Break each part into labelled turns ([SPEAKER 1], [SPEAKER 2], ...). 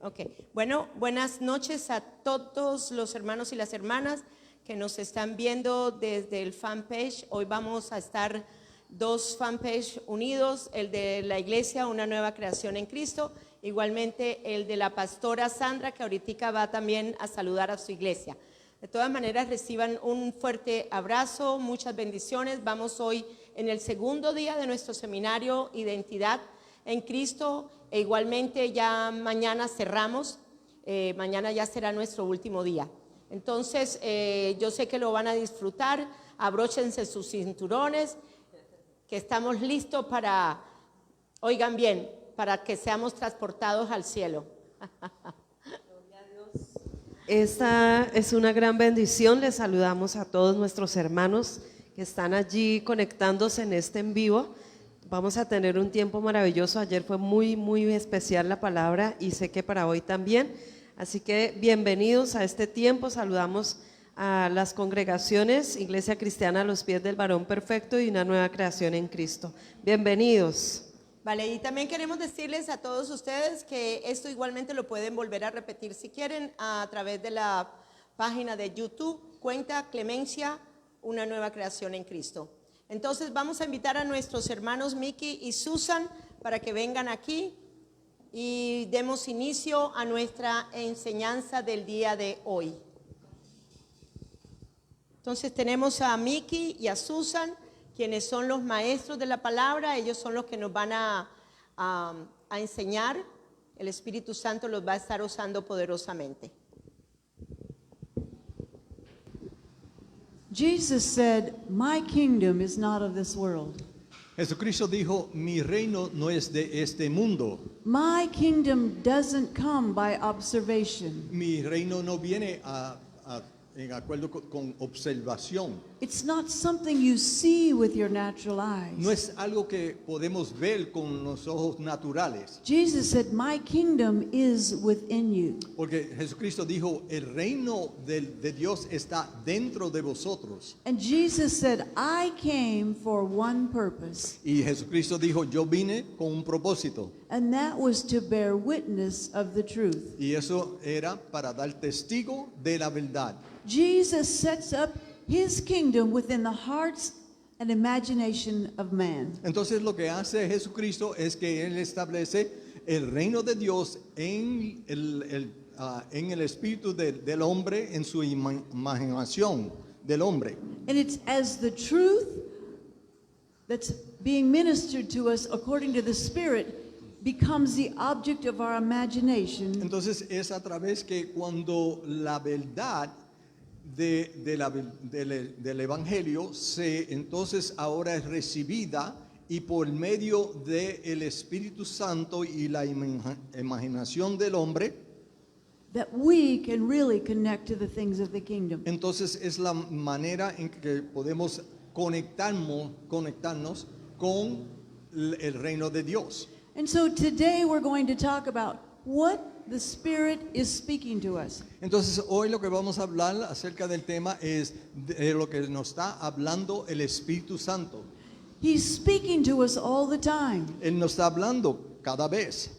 [SPEAKER 1] Ok, bueno, buenas noches a todos los hermanos y las hermanas que nos están viendo desde el fanpage. Hoy vamos a estar dos fanpage unidos, el de la iglesia Una Nueva Creación en Cristo, igualmente el de la pastora Sandra, que ahorita va también a saludar a su iglesia. De todas maneras, reciban un fuerte abrazo, muchas bendiciones. Vamos hoy en el segundo día de nuestro seminario Identidad en Cristo, e igualmente ya mañana cerramos, mañana ya será nuestro último día. Entonces yo sé que lo van a disfrutar, abróchense sus cinturones, que estamos listos para, oigan bien, para que seamos transportados al cielo.
[SPEAKER 2] Esta es una gran bendición. Les saludamos a todos nuestros hermanos que están allí conectándose en este en vivo. Vamos a tener un tiempo maravilloso. Ayer fue muy especial la palabra y sé que para hoy también. Así que bienvenidos a este tiempo. Saludamos a las congregaciones Iglesia Cristiana a los Pies del Varón Perfecto y Una Nueva Creación en Cristo. Bienvenidos.
[SPEAKER 1] Vale, y también queremos decirles a todos ustedes que esto igualmente lo pueden volver a repetir si quieren a través de la página de YouTube, cuenta Clemencia, Una Nueva Creación en Cristo. Entonces vamos a invitar a nuestros hermanos Mickey y Susan para que vengan aquí y demos inicio a nuestra enseñanza del día de hoy. Entonces tenemos a Mickey y a Susan, quienes son los maestros de la palabra. Ellos son los que nos van a enseñar. El Espíritu Santo los va a estar usando poderosamente.
[SPEAKER 3] Jesus said, "My kingdom is not of this world."
[SPEAKER 4] Jesucristo dijo, mi reino no es de este mundo.
[SPEAKER 3] My kingdom doesn't come by observation.
[SPEAKER 4] Mi reino no viene en acuerdo con observación.
[SPEAKER 3] It's not something you see with your natural eyes.
[SPEAKER 4] No es algo que podemos ver con los ojos naturales.
[SPEAKER 3] Jesus said, "My kingdom is within you."
[SPEAKER 4] Porque Jesucristo dijo, el reino de Dios está dentro de vosotros.
[SPEAKER 3] And Jesus said, "I came for one purpose,
[SPEAKER 4] Y Jesucristo dijo, yo vine con un propósito.
[SPEAKER 3] and that was to bear witness of the truth."
[SPEAKER 4] Y eso era para dar testigo de la verdad.
[SPEAKER 3] Jesus sets up his kingdom within the hearts and imagination of man.
[SPEAKER 4] Entonces lo que hace Jesucristo es que Él establece el reino de Dios en el espíritu del hombre, en su imaginación del hombre.
[SPEAKER 3] And it's as the truth that's being ministered to us according to the Spirit becomes the object of our imagination.
[SPEAKER 4] Entonces es a través que cuando la verdad del Evangelio entonces ahora es recibida y por medio del Espíritu Santo y la imaginación del hombre,
[SPEAKER 3] That we can really connect to the things of the kingdom.
[SPEAKER 4] entonces es la manera en que podemos conectarnos con el reino de Dios.
[SPEAKER 3] And so today we're going to talk about what the Spirit is speaking to us.
[SPEAKER 4] Entonces hoy lo que vamos a hablar acerca del tema es de lo que nos está hablando el Espíritu Santo.
[SPEAKER 3] He's speaking to us all the time,
[SPEAKER 4] Él nos está hablando cada vez,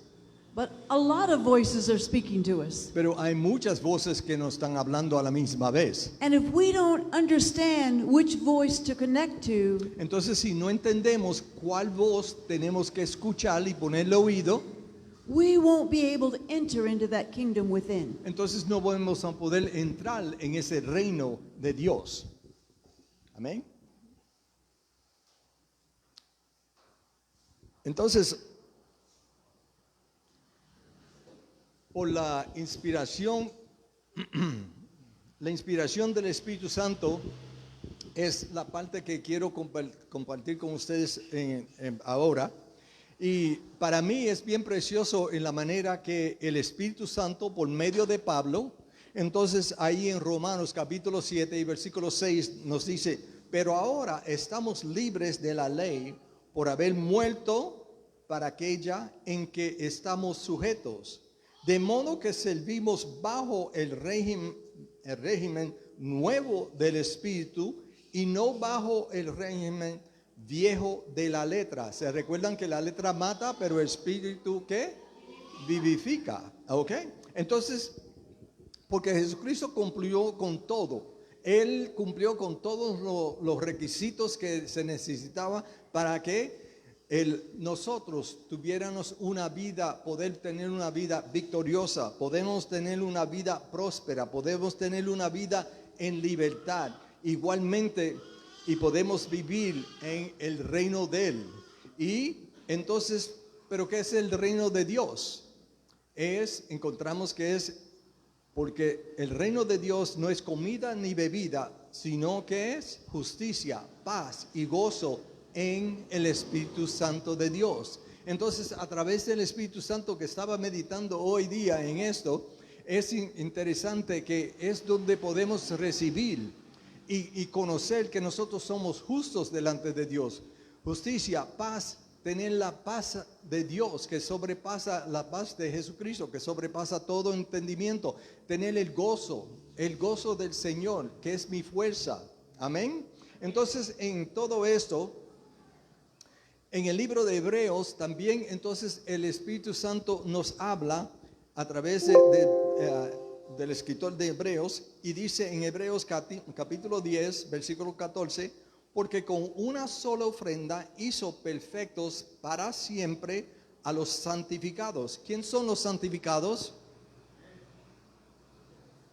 [SPEAKER 3] but a lot of voices are speaking to us.
[SPEAKER 4] pero hay muchas voces que nos están hablando a la misma vez.
[SPEAKER 3] And if we don't understand which voice to connect to,
[SPEAKER 4] Entonces si no entendemos cuál voz tenemos que escuchar y ponerle oído,
[SPEAKER 3] we won't be able to enter into that kingdom within.
[SPEAKER 4] entonces no vamos a poder entrar en ese reino de Dios. Amén. Entonces, por la inspiración del Espíritu Santo es la parte que quiero compartir con ustedes ahora. Y para mí es bien precioso en la manera que el Espíritu Santo, por medio de Pablo, entonces ahí en Romanos capítulo 7 y versículo 6 nos dice, pero ahora estamos libres de la ley por haber muerto para aquella en que estamos sujetos. De modo que servimos bajo el régimen nuevo del Espíritu y no bajo el régimen viejo de la letra. ¿Se recuerdan que la letra mata, pero el Espíritu qué? vivifica, ¿ok? Entonces, porque Jesucristo cumplió con todo. Él cumplió con todos los requisitos que se necesitaba para que nosotros tuviéramos una vida, poder tener una vida victoriosa, podemos tener una vida próspera, podemos tener una vida en libertad. Igualmente, y podemos vivir en el reino de Él. Y entonces, ¿pero qué es el reino de Dios? Encontramos que es, porque el reino de Dios no es comida ni bebida, sino que es justicia, paz y gozo en el Espíritu Santo de Dios. Entonces, a través del Espíritu Santo que estaba meditando hoy día en esto, es interesante que es donde podemos recibir y conocer que nosotros somos justos delante de Dios. Justicia, paz, tener la paz de Dios que sobrepasa la paz de Jesucristo, que sobrepasa todo entendimiento. Tener el gozo del Señor, que es mi fuerza. Amén. Entonces, en todo esto, en el libro de Hebreos también, entonces el Espíritu Santo nos habla a través del escritor de Hebreos, y dice en Hebreos capítulo 10, versículo 14, porque con una sola ofrenda hizo perfectos para siempre a los santificados. ¿Quién son los santificados?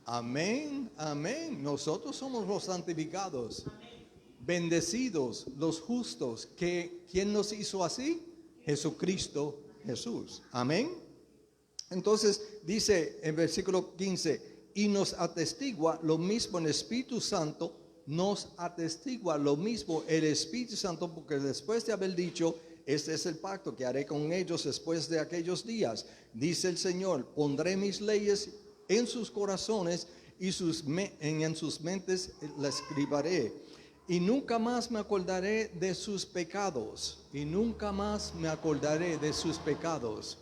[SPEAKER 4] Amén, amén. Nosotros somos los santificados. Amén. Bendecidos, los justos. ¿Quién nos hizo así? Jesucristo, Jesús. Amén. Entonces dice en versículo 15, y nos atestigua lo mismo el Espíritu Santo, nos atestigua lo mismo el Espíritu Santo, porque después de haber dicho, este es el pacto que haré con ellos después de aquellos días, dice el Señor, pondré mis leyes en sus corazones y en sus mentes las escribiré. Y nunca más me acordaré de sus pecados. Y nunca más me acordaré de sus pecados.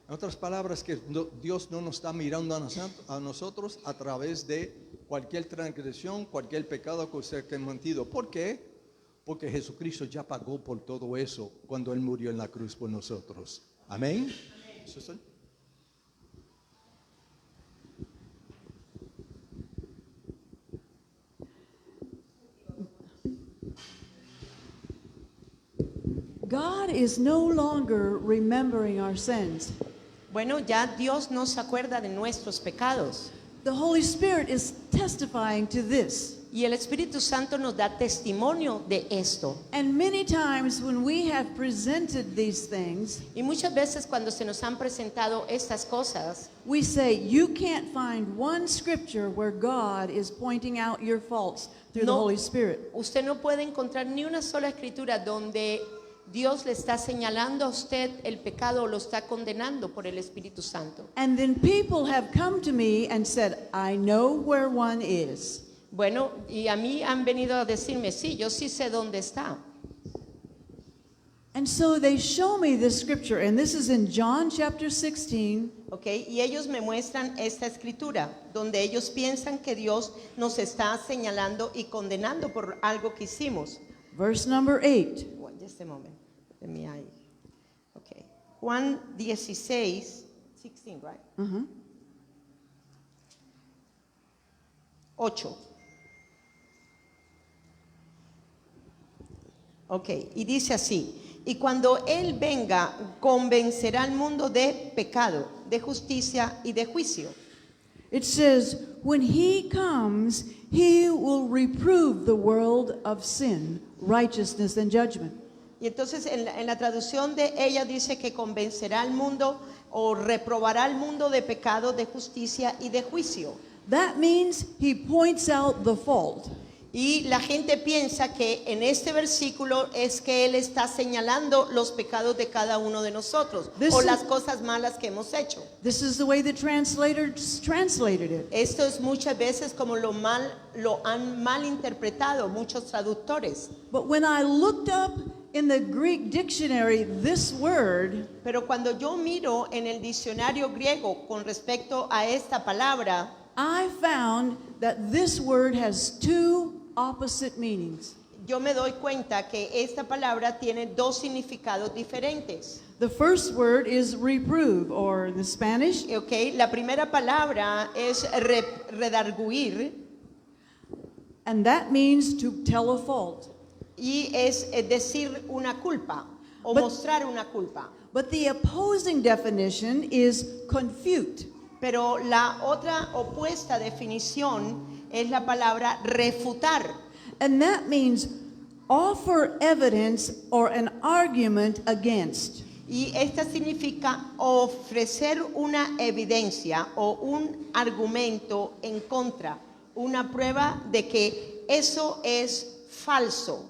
[SPEAKER 4] En otras palabras, que Dios no nos está mirando a nosotros a través de cualquier transgresión, cualquier pecado que usted haya cometido. ¿Por qué? Porque Jesucristo ya pagó por todo eso cuando Él murió en la cruz por nosotros. Amén. Amén.
[SPEAKER 3] God is no longer remembering our sins.
[SPEAKER 1] Bueno, ya Dios no se acuerda de nuestros pecados.
[SPEAKER 3] The Holy Spirit is testifying to this.
[SPEAKER 1] Y el Espíritu Santo nos da testimonio de esto.
[SPEAKER 3] And many times when we have presented these things,
[SPEAKER 1] Y muchas veces cuando se nos han presentado estas cosas,
[SPEAKER 3] we say, you can't find one scripture where God is pointing out your faults through the
[SPEAKER 1] No.
[SPEAKER 3] Holy Spirit.
[SPEAKER 1] usted no puede encontrar ni una sola escritura donde Dios le está señalando a usted el pecado o lo está condenando por el Espíritu Santo.
[SPEAKER 3] And then people have come to me and said, I know where one is.
[SPEAKER 1] Bueno, y a mí han venido a decirme, sí, yo sí sé dónde está.
[SPEAKER 3] And so they show me this scripture, and this is in John chapter 16.
[SPEAKER 1] ¿Ok? Y ellos me muestran esta escritura, donde ellos piensan que Dios nos está señalando y condenando por algo que hicimos.
[SPEAKER 3] Verse number 8.
[SPEAKER 1] Well, just a moment. Let me eye. Okay. Juan 16, right? 8. Ok, y dice así, y cuando Él venga, convencerá al mundo de pecado, de justicia y de juicio.
[SPEAKER 3] It says, when he comes, he will reprove the world of sin, righteousness, and judgment.
[SPEAKER 1] Y entonces en la traducción de ella dice que convencerá al mundo o reprobará al mundo de pecado, de justicia y de juicio.
[SPEAKER 3] That means he points out the fault.
[SPEAKER 1] Y la gente piensa que en este versículo es que Él está señalando los pecados de cada uno de nosotros o las cosas malas que hemos hecho.
[SPEAKER 3] This is the way the translators translated it.
[SPEAKER 1] Esto es muchas veces como lo han mal interpretado muchos traductores.
[SPEAKER 3] But when I looked up in the Greek dictionary this word,
[SPEAKER 1] Pero cuando yo miro en el diccionario griego con respecto a esta palabra,
[SPEAKER 3] I found that this word has two opposite meanings.
[SPEAKER 1] yo me doy cuenta que esta palabra tiene dos significados diferentes.
[SPEAKER 3] The first word is reprove, or in the Spanish,
[SPEAKER 1] Okay, la primera palabra es redarguir
[SPEAKER 3] and that means to tell a fault.
[SPEAKER 1] y es decir una culpa o
[SPEAKER 3] But-
[SPEAKER 1] mostrar una culpa.
[SPEAKER 3] But the opposing definition is confute.
[SPEAKER 1] Pero la otra opuesta definición es la palabra refutar.
[SPEAKER 3] And that means offer evidence or an argument against.
[SPEAKER 1] Y esta significa ofrecer una evidencia o un argumento en contra, una prueba de que eso es falso.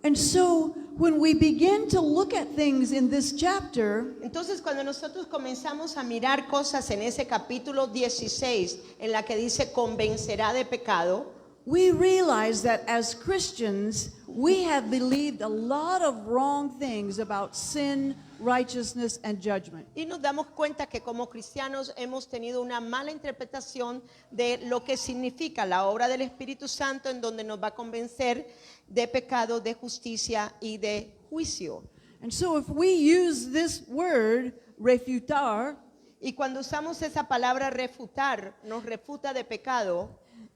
[SPEAKER 3] And so when we begin to look at things in this chapter,
[SPEAKER 1] Entonces, cuando nosotros comenzamos a mirar cosas en ese capítulo 16, en la que dice convencerá de pecado,
[SPEAKER 3] we realize that as Christians, we have believed a lot of wrong things about sin, righteousness, and judgment.
[SPEAKER 1] y nos damos cuenta que como cristianos hemos tenido una mala interpretación de lo que significa la obra del Espíritu Santo, en donde nos va a convencer de pecado, de justicia y de juicio.
[SPEAKER 3] And so if we use this word, refutar,
[SPEAKER 1] Y cuando usamos esa palabra refutar, nos refuta de pecado,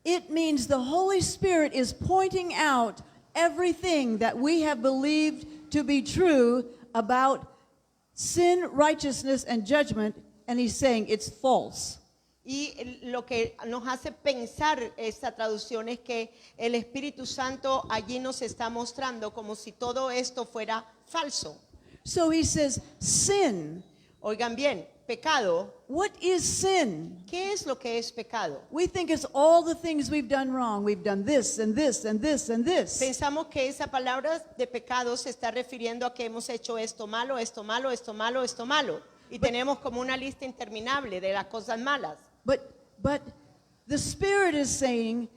[SPEAKER 3] it means the Holy Spirit is pointing out everything that we have believed to be true about sin, righteousness, and judgment, and he's saying it's false.
[SPEAKER 1] y lo que nos hace pensar esta traducción es que el Espíritu Santo allí nos está mostrando como si todo esto fuera falso.
[SPEAKER 3] So he says, sin.
[SPEAKER 1] Oigan bien, pecado,
[SPEAKER 3] What is sin?
[SPEAKER 1] ¿qué es lo que es pecado?
[SPEAKER 3] We think it's all the things we've done wrong. We've done this and this and this and this.
[SPEAKER 1] Pensamos que esa palabra de pecado se está refiriendo a que hemos hecho esto malo, esto malo, esto malo, esto malo. Y tenemos como una lista interminable de las cosas malas.
[SPEAKER 3] But the Spirit is saying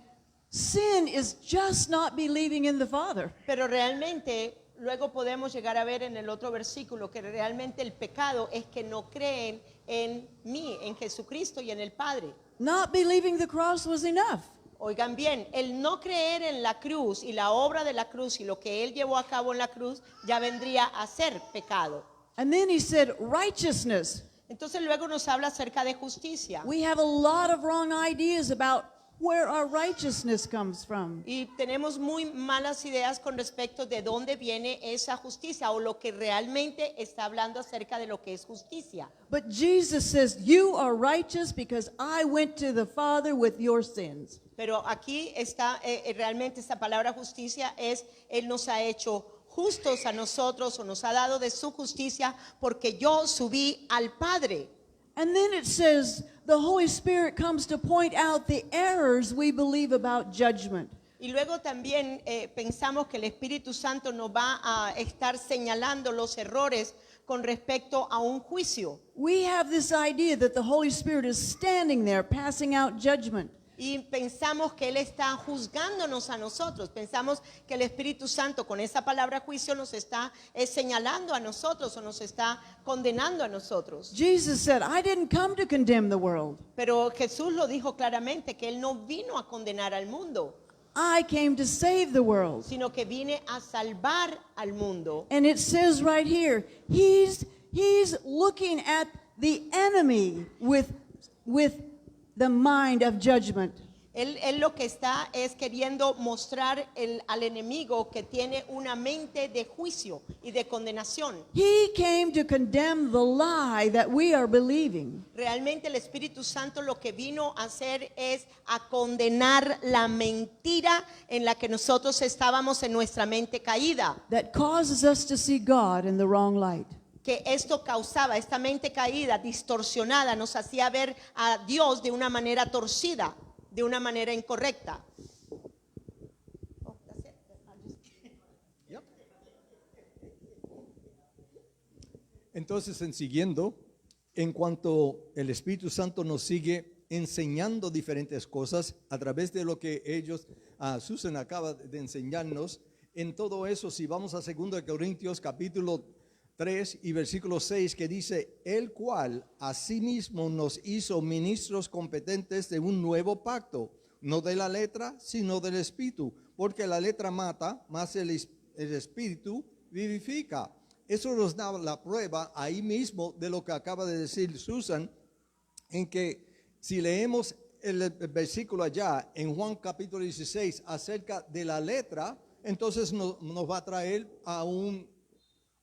[SPEAKER 3] sin is just not believing in the Father.
[SPEAKER 1] Pero realmente luego podemos llegar a ver en el otro versículo que realmente el pecado es que no creen en mí, en Jesucristo y en el Padre.
[SPEAKER 3] Not believing the cross was enough.
[SPEAKER 1] Oigan bien, el no creer en la cruz y la obra de la cruz y lo que Él llevó a cabo en la cruz ya vendría a ser pecado.
[SPEAKER 3] And then he said righteousness.
[SPEAKER 1] Entonces luego nos habla acerca de justicia.
[SPEAKER 3] We have a lot of wrong ideas about where our righteousness comes from.
[SPEAKER 1] Y tenemos muy malas ideas con respecto de dónde viene esa justicia o lo que realmente está hablando acerca de lo que es justicia.
[SPEAKER 3] But Jesus says, you are righteous because I went to the Father with your sins.
[SPEAKER 1] Pero aquí está realmente esta palabra justicia es, Él nos ha hecho justos a nosotros o nos ha dado de su justicia porque yo subí al Padre.
[SPEAKER 3] And then it says the Holy Spirit comes to point out the errors we believe about judgment.
[SPEAKER 1] Y luego también pensamos que el Espíritu Santo nos va a estar señalando los errores con respecto a un juicio.
[SPEAKER 3] We have this idea that the Holy Spirit is standing there passing out judgment.
[SPEAKER 1] Y pensamos que Él está juzgándonos a nosotros. Pensamos que el Espíritu Santo con esa palabra juicio nos está señalando a nosotros o nos está condenando a nosotros.
[SPEAKER 3] Jesus said, I didn't come to condemn the world.
[SPEAKER 1] Pero Jesús lo dijo claramente, que Él no vino a condenar al mundo,
[SPEAKER 3] I came to save the world.
[SPEAKER 1] sino que vine a salvar al mundo.
[SPEAKER 3] And it says right here, he's looking at the enemy with the mind of judgment.
[SPEAKER 1] Él lo que está es queriendo mostrar al enemigo que tiene una mente de juicio y de condenación.
[SPEAKER 3] He came to condemn the lie that we are believing.
[SPEAKER 1] Realmente el Espíritu Santo lo que vino a hacer es a condenar la mentira en la que nosotros estábamos en nuestra mente caída.
[SPEAKER 3] That causes us to see God in the wrong light.
[SPEAKER 1] Que esto causaba, esta mente caída, distorsionada, nos hacía ver a Dios de una manera torcida, de una manera incorrecta.
[SPEAKER 4] Entonces, siguiendo, en cuanto el Espíritu Santo nos sigue enseñando diferentes cosas a través de lo que Susan acaba de enseñarnos, en todo eso, si vamos a 2 Corintios capítulo 3 y versículo 6, que dice, el cual asimismo nos hizo ministros competentes de un nuevo pacto, no de la letra, sino del Espíritu, porque la letra mata, mas el espíritu vivifica. Eso nos da la prueba ahí mismo de lo que acaba de decir Susan, en que si leemos el versículo allá en Juan capítulo 16 acerca de la letra, entonces nos va a traer a un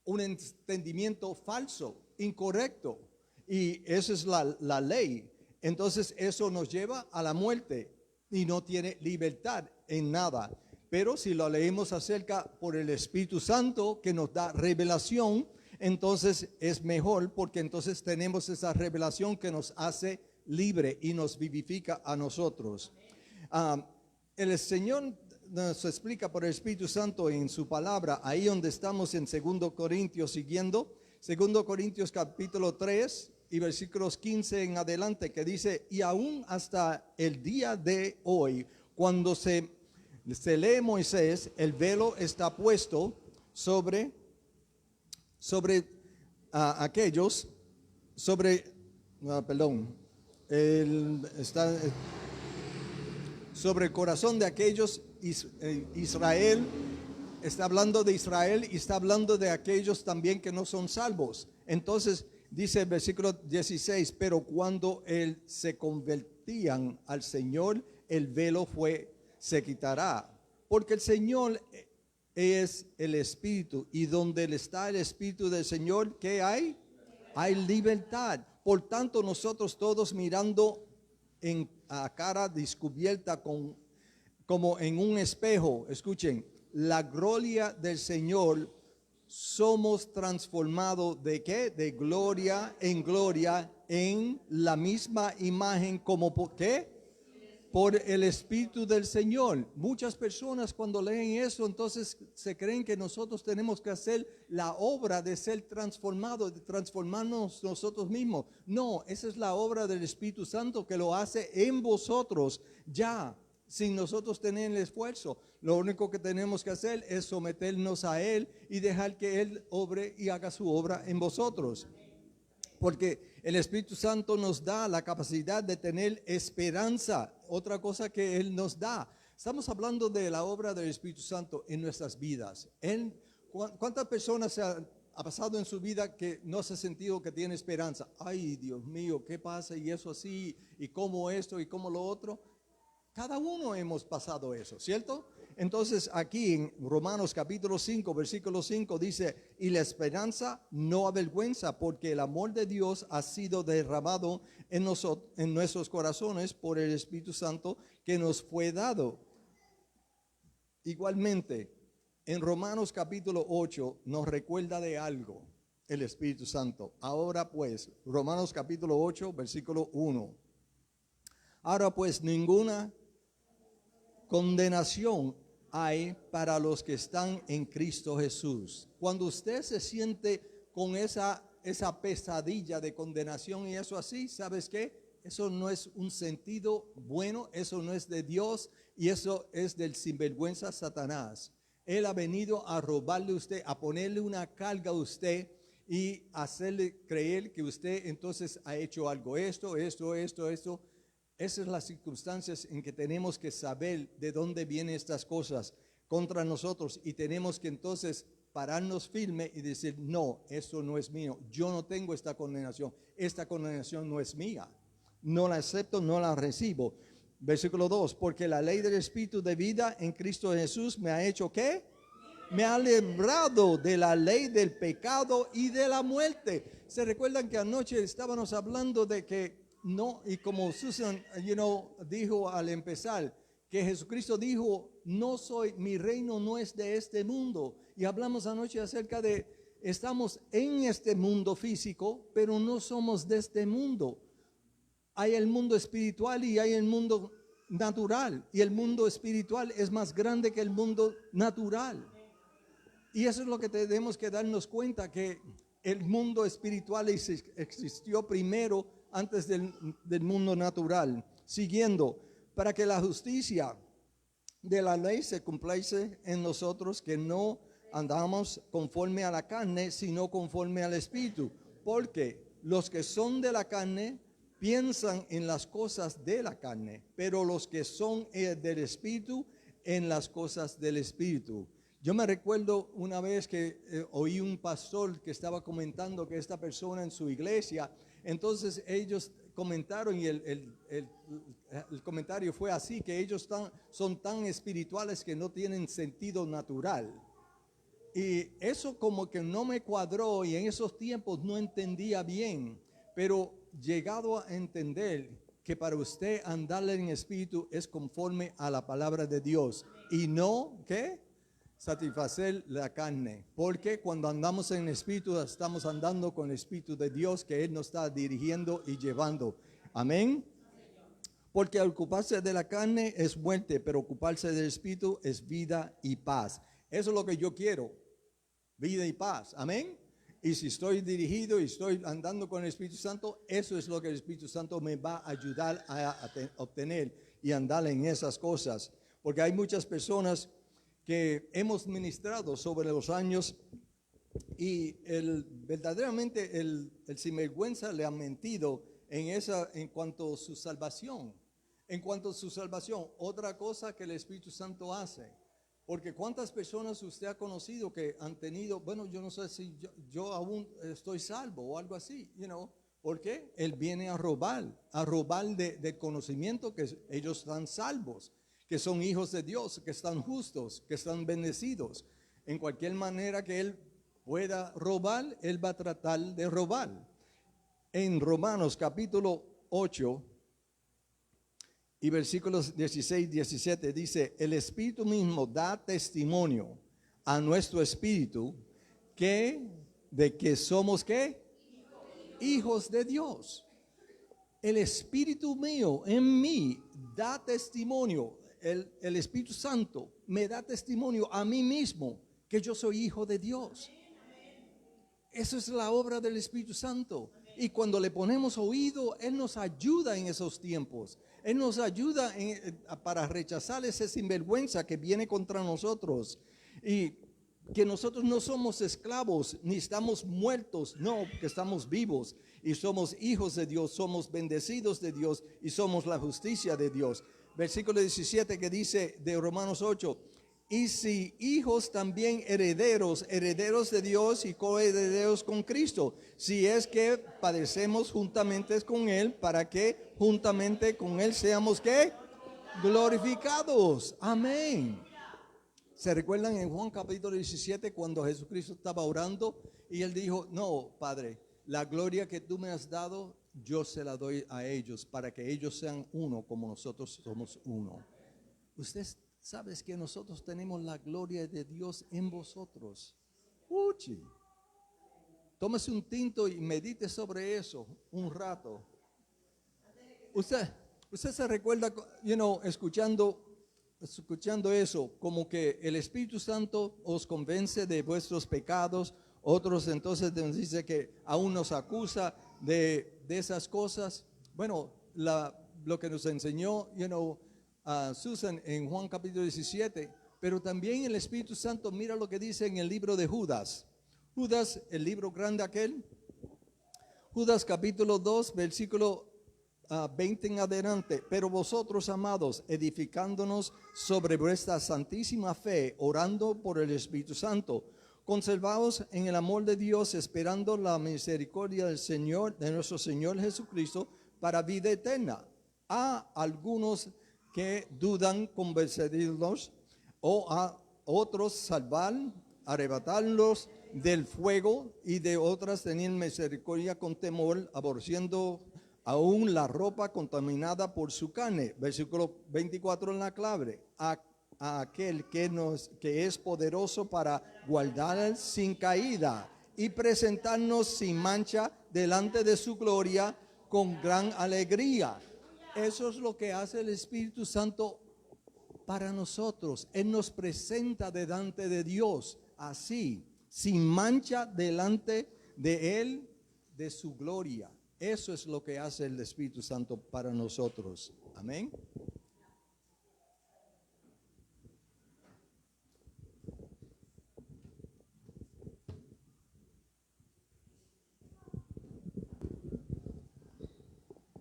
[SPEAKER 4] entendimiento falso, incorrecto. Y esa es la ley. Entonces eso nos lleva a la muerte y no tiene libertad en nada. Pero si lo leemos acerca por el Espíritu Santo que nos da revelación, entonces es mejor, porque entonces tenemos esa revelación que nos hace libre y nos vivifica a nosotros. El Señor nos explica por el Espíritu Santo en su palabra, ahí donde estamos en 2 Corintios siguiendo, 2 Corintios capítulo 3 y versículos 15 en adelante, que dice: y aún hasta el día de hoy, cuando se lee Moisés, el velo está puesto sobre aquellos, sobre el corazón de aquellos. Israel, está hablando de Israel y está hablando de aquellos también que no son salvos. Entonces dice el versículo 16: pero cuando se convertían al Señor, el velo se quitará, porque el Señor es el Espíritu, y donde está el Espíritu del Señor, ¿qué hay? Hay libertad. Por tanto, nosotros todos, mirando a cara descubierta como en un espejo, escuchen, la gloria del Señor, somos transformados ¿de qué? De gloria en la misma imagen, como ¿por qué? Por el Espíritu del Señor. Muchas personas cuando leen eso, entonces se creen que nosotros tenemos que hacer la obra de ser transformados, de transformarnos nosotros mismos. No, esa es la obra del Espíritu Santo que lo hace en vosotros ya, sin nosotros tener el esfuerzo. Lo único que tenemos que hacer es someternos a Él y dejar que Él obre y haga su obra en vosotros. Porque el Espíritu Santo nos da la capacidad de tener esperanza, otra cosa que Él nos da. Estamos hablando de la obra del Espíritu Santo en nuestras vidas. ¿Cuántas personas ha pasado en su vida que no se ha sentido que tiene esperanza? Ay, Dios mío, ¿qué pasa? Y eso así, y cómo esto, y cómo lo otro. Cada uno hemos pasado eso, ¿cierto? Entonces aquí en Romanos capítulo 5, versículo 5 dice: y la esperanza no avergüenza, porque el amor de Dios ha sido derramado en nuestros corazones por el Espíritu Santo que nos fue dado. Igualmente, en Romanos capítulo 8 nos recuerda de algo el Espíritu Santo. Ahora pues, Romanos capítulo 8, versículo 1. Ahora pues, ninguna condenación hay para los que están en Cristo Jesús. Cuando usted se siente con esa pesadilla de condenación y eso así, ¿sabes qué? Eso no es un sentido bueno, eso no es de Dios, y eso es del sinvergüenza Satanás. Él ha venido a robarle a usted, a ponerle una carga a usted y hacerle creer que usted entonces ha hecho algo, esto. Esas son las circunstancias en que tenemos que saber de dónde vienen estas cosas contra nosotros, y tenemos que entonces pararnos firme y decir: no, eso no es mío, yo no tengo esta condenación no es mía, no la acepto, no la recibo. Versículo 2: porque la ley del Espíritu de vida en Cristo Jesús me ha hecho ¿qué? Me ha librado de la ley del pecado y de la muerte. ¿Se recuerdan que anoche estábamos hablando de que no, y como Susan, dijo al empezar, que Jesucristo dijo: mi reino no es de este mundo? Y hablamos anoche acerca de, estamos en este mundo físico, pero no somos de este mundo. Hay el mundo espiritual y hay el mundo natural, y el mundo espiritual es más grande que el mundo natural. Y eso es lo que tenemos que darnos cuenta, que el mundo espiritual existió primero antes del mundo natural. Siguiendo: para que la justicia de la ley se cumpliese en nosotros, que no andamos conforme a la carne, sino conforme al Espíritu. Porque los que son de la carne piensan en las cosas de la carne, pero los que son del Espíritu, en las cosas del Espíritu. Yo me recuerdo una vez que oí un pastor que estaba comentando que esta persona en su iglesia, entonces ellos comentaron y el comentario fue así, que ellos son tan espirituales que no tienen sentido natural. Y eso como que no me cuadró y en esos tiempos no entendía bien, pero llegado a entender que para usted andar en espíritu es conforme a la palabra de Dios y no, ¿qué? Satisfacer la carne, porque cuando andamos en espíritu estamos andando con el espíritu de Dios que Él nos está dirigiendo y llevando. Amén. Porque ocuparse de la carne es muerte, pero ocuparse del espíritu es vida y paz. Eso es lo que yo quiero, vida y paz. Amén. Y si estoy dirigido y estoy andando con el Espíritu Santo, eso es lo que el Espíritu Santo me va a ayudar a obtener y andar en esas cosas. Porque hay muchas personas que hemos ministrado sobre los años y verdaderamente el sinvergüenza le ha mentido en cuanto a su salvación. En cuanto a su salvación, otra cosa que el Espíritu Santo hace. Porque cuántas personas usted ha conocido que han tenido, bueno, yo no sé si yo aún estoy salvo o algo así, ¿por qué? Él viene a robar de conocimiento que ellos están salvos, que son hijos de Dios, que están justos, que están bendecidos. En cualquier manera que él pueda robar, él va a tratar de robar. En Romanos capítulo 8 y versículos 16, 17 dice, el Espíritu mismo da testimonio a nuestro espíritu de que somos ¿qué? Hijos de Dios. El Espíritu mío en mí da testimonio, el Espíritu Santo me da testimonio a mí mismo que yo soy hijo de Dios. Eso es la obra del Espíritu Santo. Y cuando le ponemos oído, Él nos ayuda en esos tiempos. Él nos ayuda para rechazar ese sinvergüenza que viene contra nosotros. Y que nosotros no somos esclavos, ni estamos muertos, no, que estamos vivos. Y somos hijos de Dios, somos bendecidos de Dios y somos la justicia de Dios. Versículo 17 que dice de Romanos 8. Y si hijos también herederos de Dios y coherederos con Cristo, si es que padecemos juntamente con Él, para que juntamente con Él seamos ¿qué? Glorificados. Amén. ¿Se recuerdan en Juan capítulo 17 cuando Jesucristo estaba orando y Él dijo, no, Padre, la gloria que tú me has dado, yo se la doy a ellos para que ellos sean uno como nosotros somos uno? Usted ¿sabes que nosotros tenemos la gloria de Dios en vosotros? Uchi. Tómese un tinto y medite sobre eso un rato. Usted se recuerda, escuchando eso, como que el Espíritu Santo os convence de vuestros pecados. Otros entonces nos dice que aún nos acusa de esas cosas. Bueno, lo que nos enseñó, Susan en Juan capítulo 17, pero también el Espíritu Santo, mira lo que dice en el libro de Judas. Judas, el libro grande aquel. Judas capítulo 2, versículo 20 en adelante. Pero vosotros, amados, edificándonos sobre vuestra santísima fe, orando por el Espíritu Santo, conservaos en el amor de Dios, esperando la misericordia del Señor, de nuestro Señor Jesucristo, para vida eterna. A algunos que dudan convencerlos, o a otros salvar, arrebatarlos del fuego, y de otras tener misericordia con temor, aborreciendo aún la ropa contaminada por su carne. Versículo 24 en la clave. A aquel que es poderoso para guardar sin caída y presentarnos sin mancha delante de su gloria con gran alegría. Eso es lo que hace el Espíritu Santo para nosotros. Él nos presenta delante de Dios así, sin mancha delante de Él, de su gloria. Eso es lo que hace el Espíritu Santo para nosotros. Amén.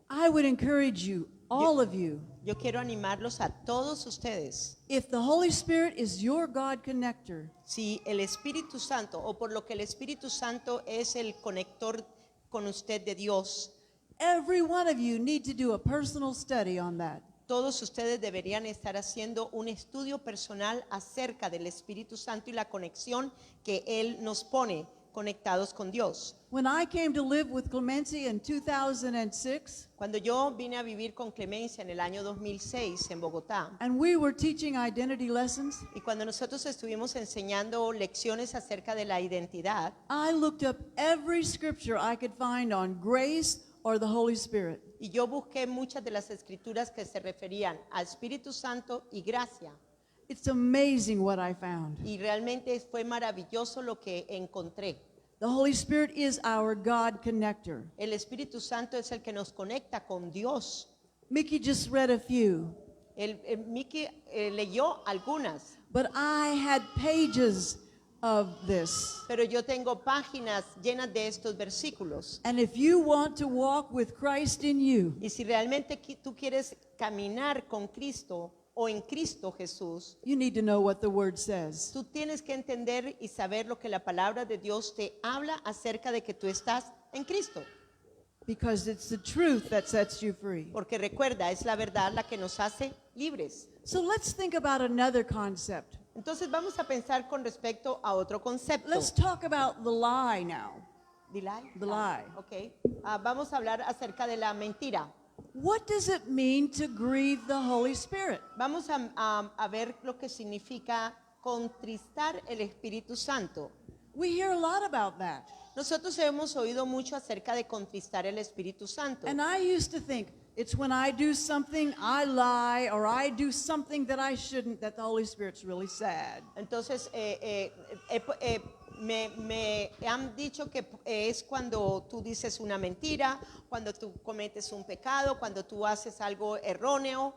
[SPEAKER 3] I would encourage you, all of you,
[SPEAKER 1] Yo quiero animarlos a todos ustedes.
[SPEAKER 3] if the Holy Spirit is your God connector,
[SPEAKER 1] Si el Espíritu Santo, o por lo que el Espíritu Santo es el conector con usted de Dios,
[SPEAKER 3] every one of you need to do a personal study on that.
[SPEAKER 1] todos ustedes deberían estar haciendo un estudio personal acerca del Espíritu Santo y la conexión que Él nos pone conectados con Dios.
[SPEAKER 3] When I came to live with Clemency in 2006,
[SPEAKER 1] Cuando yo vine a vivir con Clemencia en el año 2006 en Bogotá,
[SPEAKER 3] and we were teaching identity lessons,
[SPEAKER 1] y cuando nosotros estuvimos enseñando lecciones acerca de la identidad,
[SPEAKER 3] I looked up every scripture I could find on grace or the Holy Spirit.
[SPEAKER 1] y yo busqué muchas de las escrituras que se referían al Espíritu Santo y gracia.
[SPEAKER 3] It's amazing what I found.
[SPEAKER 1] Y realmente fue maravilloso lo que encontré.
[SPEAKER 3] The Holy Spirit is our God connector.
[SPEAKER 1] El Espíritu Santo es el que nos conecta con Dios.
[SPEAKER 3] Mickey just read a few,
[SPEAKER 1] Miki leyó algunas,
[SPEAKER 3] but I had pages of this.
[SPEAKER 1] pero yo tengo páginas llenas de estos versículos.
[SPEAKER 3] And if you want to walk with Christ in you,
[SPEAKER 1] Y si realmente tú quieres caminar con Cristo o en Cristo Jesús,
[SPEAKER 3] you need to know what the Word says.
[SPEAKER 1] tú tienes que entender y saber lo que la palabra de Dios te habla acerca de que tú estás en Cristo.
[SPEAKER 3] Because it's the truth that sets you free.
[SPEAKER 1] Porque recuerda, es la verdad la que nos hace libres.
[SPEAKER 3] So let's think about another concept.
[SPEAKER 1] Entonces vamos a pensar con respecto a otro concepto.
[SPEAKER 3] Let's talk about the lie now.
[SPEAKER 1] The lie.
[SPEAKER 3] The lie.
[SPEAKER 1] Ok. Vamos a hablar acerca de la mentira.
[SPEAKER 3] What does it mean to grieve the Holy Spirit?
[SPEAKER 1] Vamos a ver lo que significa contristar el Espíritu Santo.
[SPEAKER 3] We hear a lot about that.
[SPEAKER 1] Nosotros hemos oído mucho acerca de contristar el Espíritu Santo.
[SPEAKER 3] And I used to think it's when I do something, I lie, or I do something that I shouldn't, that the Holy Spirit's really sad.
[SPEAKER 1] Entonces, me han dicho que es cuando tú dices una mentira, cuando tú cometes un pecado, cuando tú haces algo erróneo.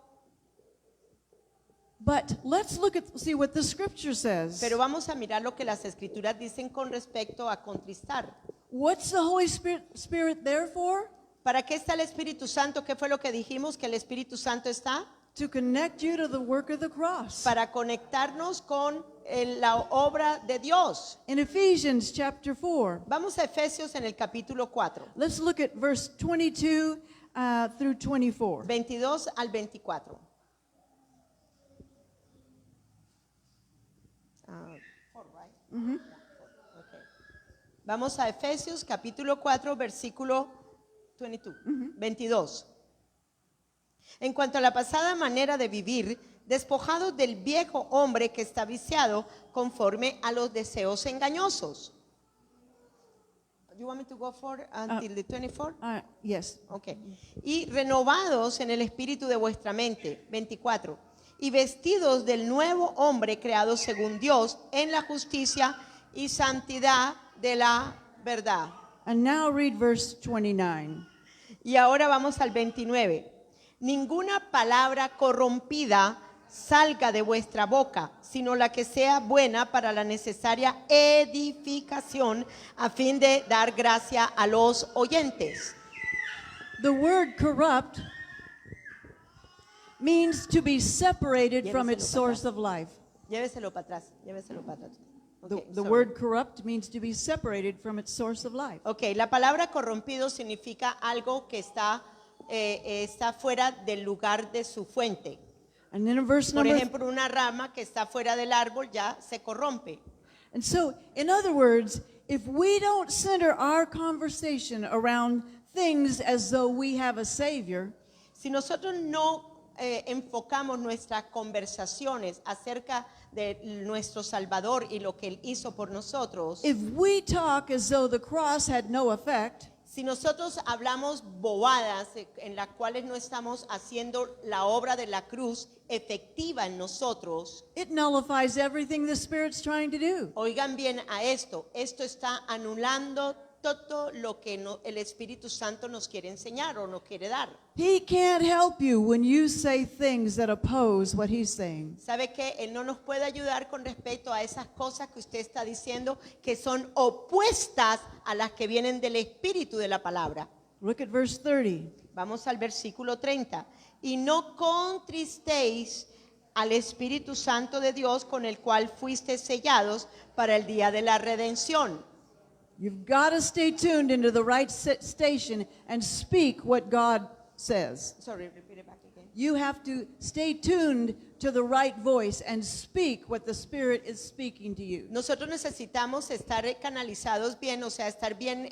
[SPEAKER 3] But let's see what the scripture says.
[SPEAKER 1] Pero vamos a mirar lo que las escrituras dicen con respecto a contristar.
[SPEAKER 3] What's the Holy Spirit there for?
[SPEAKER 1] ¿Para qué está el Espíritu Santo? ¿Qué fue lo que dijimos que el Espíritu Santo está?
[SPEAKER 3] To connect you to the work of the cross.
[SPEAKER 1] Para conectarnos con la obra de Dios.
[SPEAKER 3] In Ephesians chapter 4,
[SPEAKER 1] Vamos a Efesios en el capítulo 4,
[SPEAKER 3] let's look at verse 22 through 24.
[SPEAKER 1] 22 al 24. Okay. Vamos a Efesios capítulo 4, versículo 22. En cuanto a la pasada manera de vivir, despojados del viejo hombre que está viciado conforme a los deseos engañosos. You want me to go for until the 24?
[SPEAKER 3] Yes.
[SPEAKER 1] Okay. Y renovados en el espíritu de vuestra mente. 24. Y vestidos del nuevo hombre creado según Dios en la justicia y santidad de la verdad.
[SPEAKER 3] And now read verse 29.
[SPEAKER 1] Y ahora vamos al 29. Ninguna palabra corrompida salga de vuestra boca, sino la que sea buena para la necesaria edificación a fin de dar gracia a los oyentes.
[SPEAKER 3] The word corrupt means to be separated from its source of life.
[SPEAKER 1] Lléveselo para atrás, lléveselo para atrás. Okay,
[SPEAKER 3] The
[SPEAKER 1] sorry.
[SPEAKER 3] word corrupt means to be separated from its source of life.
[SPEAKER 1] Ok, la palabra corrompido significa algo que está fuera del lugar de su fuente.
[SPEAKER 3] And then in verse
[SPEAKER 1] Por
[SPEAKER 3] number
[SPEAKER 1] ejemplo, una rama que está fuera del árbol ya se corrompe.
[SPEAKER 3] And so, in other words, if we don't center our conversation around things as though we have a Savior,
[SPEAKER 1] Si nosotros no enfocamos nuestras conversaciones acerca de nuestro Salvador y lo que Él hizo por nosotros,
[SPEAKER 3] if we talk as though the cross had no effect,
[SPEAKER 1] si nosotros hablamos bobadas en las cuales no estamos haciendo la obra de la cruz efectiva en nosotros,
[SPEAKER 3] it nullifies everything the Spirit's trying to do.
[SPEAKER 1] oigan bien a esto está anulando todo lo que el Espíritu Santo nos quiere enseñar o nos quiere dar.
[SPEAKER 3] He can't help you when you say things that oppose what He's saying.
[SPEAKER 1] ¿Sabe qué? Él no nos puede ayudar con respecto a esas cosas que usted está diciendo que son opuestas a las que vienen del Espíritu de la palabra.
[SPEAKER 3] Look at verse 30.
[SPEAKER 1] Vamos al versículo 30. Y no contristéis al Espíritu Santo de Dios, con el cual fuisteis sellados para el día de la redención.
[SPEAKER 3] You've got to stay tuned into the right station and speak what God says.
[SPEAKER 1] Sorry, repeat it back again.
[SPEAKER 3] You have to stay tuned to the right voice and speak what the Spirit is speaking to you.
[SPEAKER 1] Nosotros necesitamos estar canalizados bien, o sea, estar bien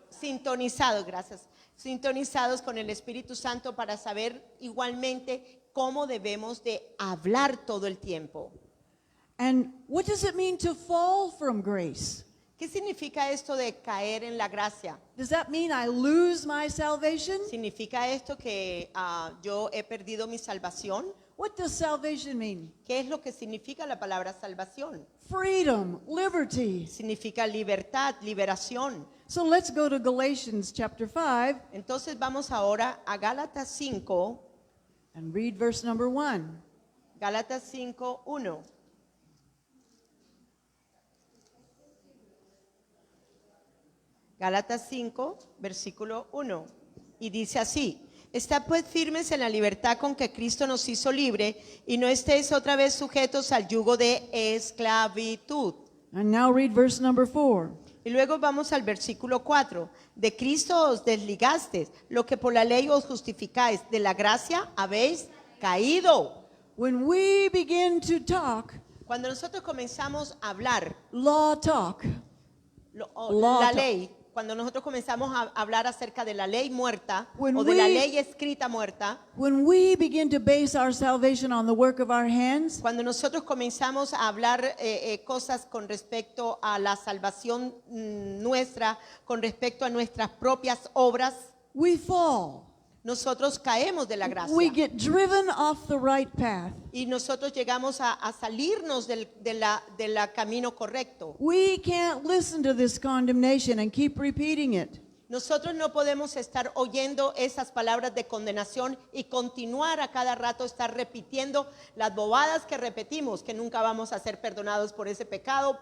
[SPEAKER 1] sintonizados, gracias, sintonizados con el Espíritu Santo para saber igualmente cómo debemos de hablar todo el tiempo.
[SPEAKER 3] And what does it mean to fall from grace?
[SPEAKER 1] ¿Qué significa esto de caer en la gracia?
[SPEAKER 3] Does that mean I lose my salvation?
[SPEAKER 1] ¿Significa esto que yo he perdido mi salvación?
[SPEAKER 3] What does salvation mean?
[SPEAKER 1] ¿Qué es lo que significa la palabra salvación?
[SPEAKER 3] Freedom, liberty.
[SPEAKER 1] Significa libertad, liberación.
[SPEAKER 3] So let's go to Galatians chapter 5
[SPEAKER 1] Entonces vamos ahora a Gálatas 5,
[SPEAKER 3] and read verse number 1.
[SPEAKER 1] Gálatas 5, 1. Gálatas 5, versículo 1. Y dice así: Estad pues firmes en la libertad con que Cristo nos hizo libre, y no estéis otra vez sujetos al yugo de esclavitud.
[SPEAKER 3] And now read verse number 4.
[SPEAKER 1] Y luego vamos al versículo 4. De Cristo os desligasteis, lo que por la ley os justificáis, de la gracia habéis caído.
[SPEAKER 3] When we begin to talk,
[SPEAKER 1] Cuando nosotros comenzamos a hablar
[SPEAKER 3] law talk,
[SPEAKER 1] la ley, cuando nosotros comenzamos a hablar acerca de la ley muerta
[SPEAKER 3] When
[SPEAKER 1] o de la
[SPEAKER 3] we-
[SPEAKER 1] ley escrita muerta,
[SPEAKER 3] when we begin to base our salvation on the work of our hands,
[SPEAKER 1] cuando nosotros comenzamos a hablar cosas con respecto a la salvación nuestra, con respecto a nuestras propias obras,
[SPEAKER 3] we fall.
[SPEAKER 1] nosotros caemos de la gracia.
[SPEAKER 3] We get driven off the right path.
[SPEAKER 1] Y nosotros llegamos a salirnos del camino correcto.
[SPEAKER 3] We can't listen to this condemnation and keep repeating it.
[SPEAKER 1] Nosotros no podemos estar oyendo esas palabras de condenación y continuar a cada rato estar repitiendo las bobadas que repetimos, que nunca vamos a ser perdonados por ese pecado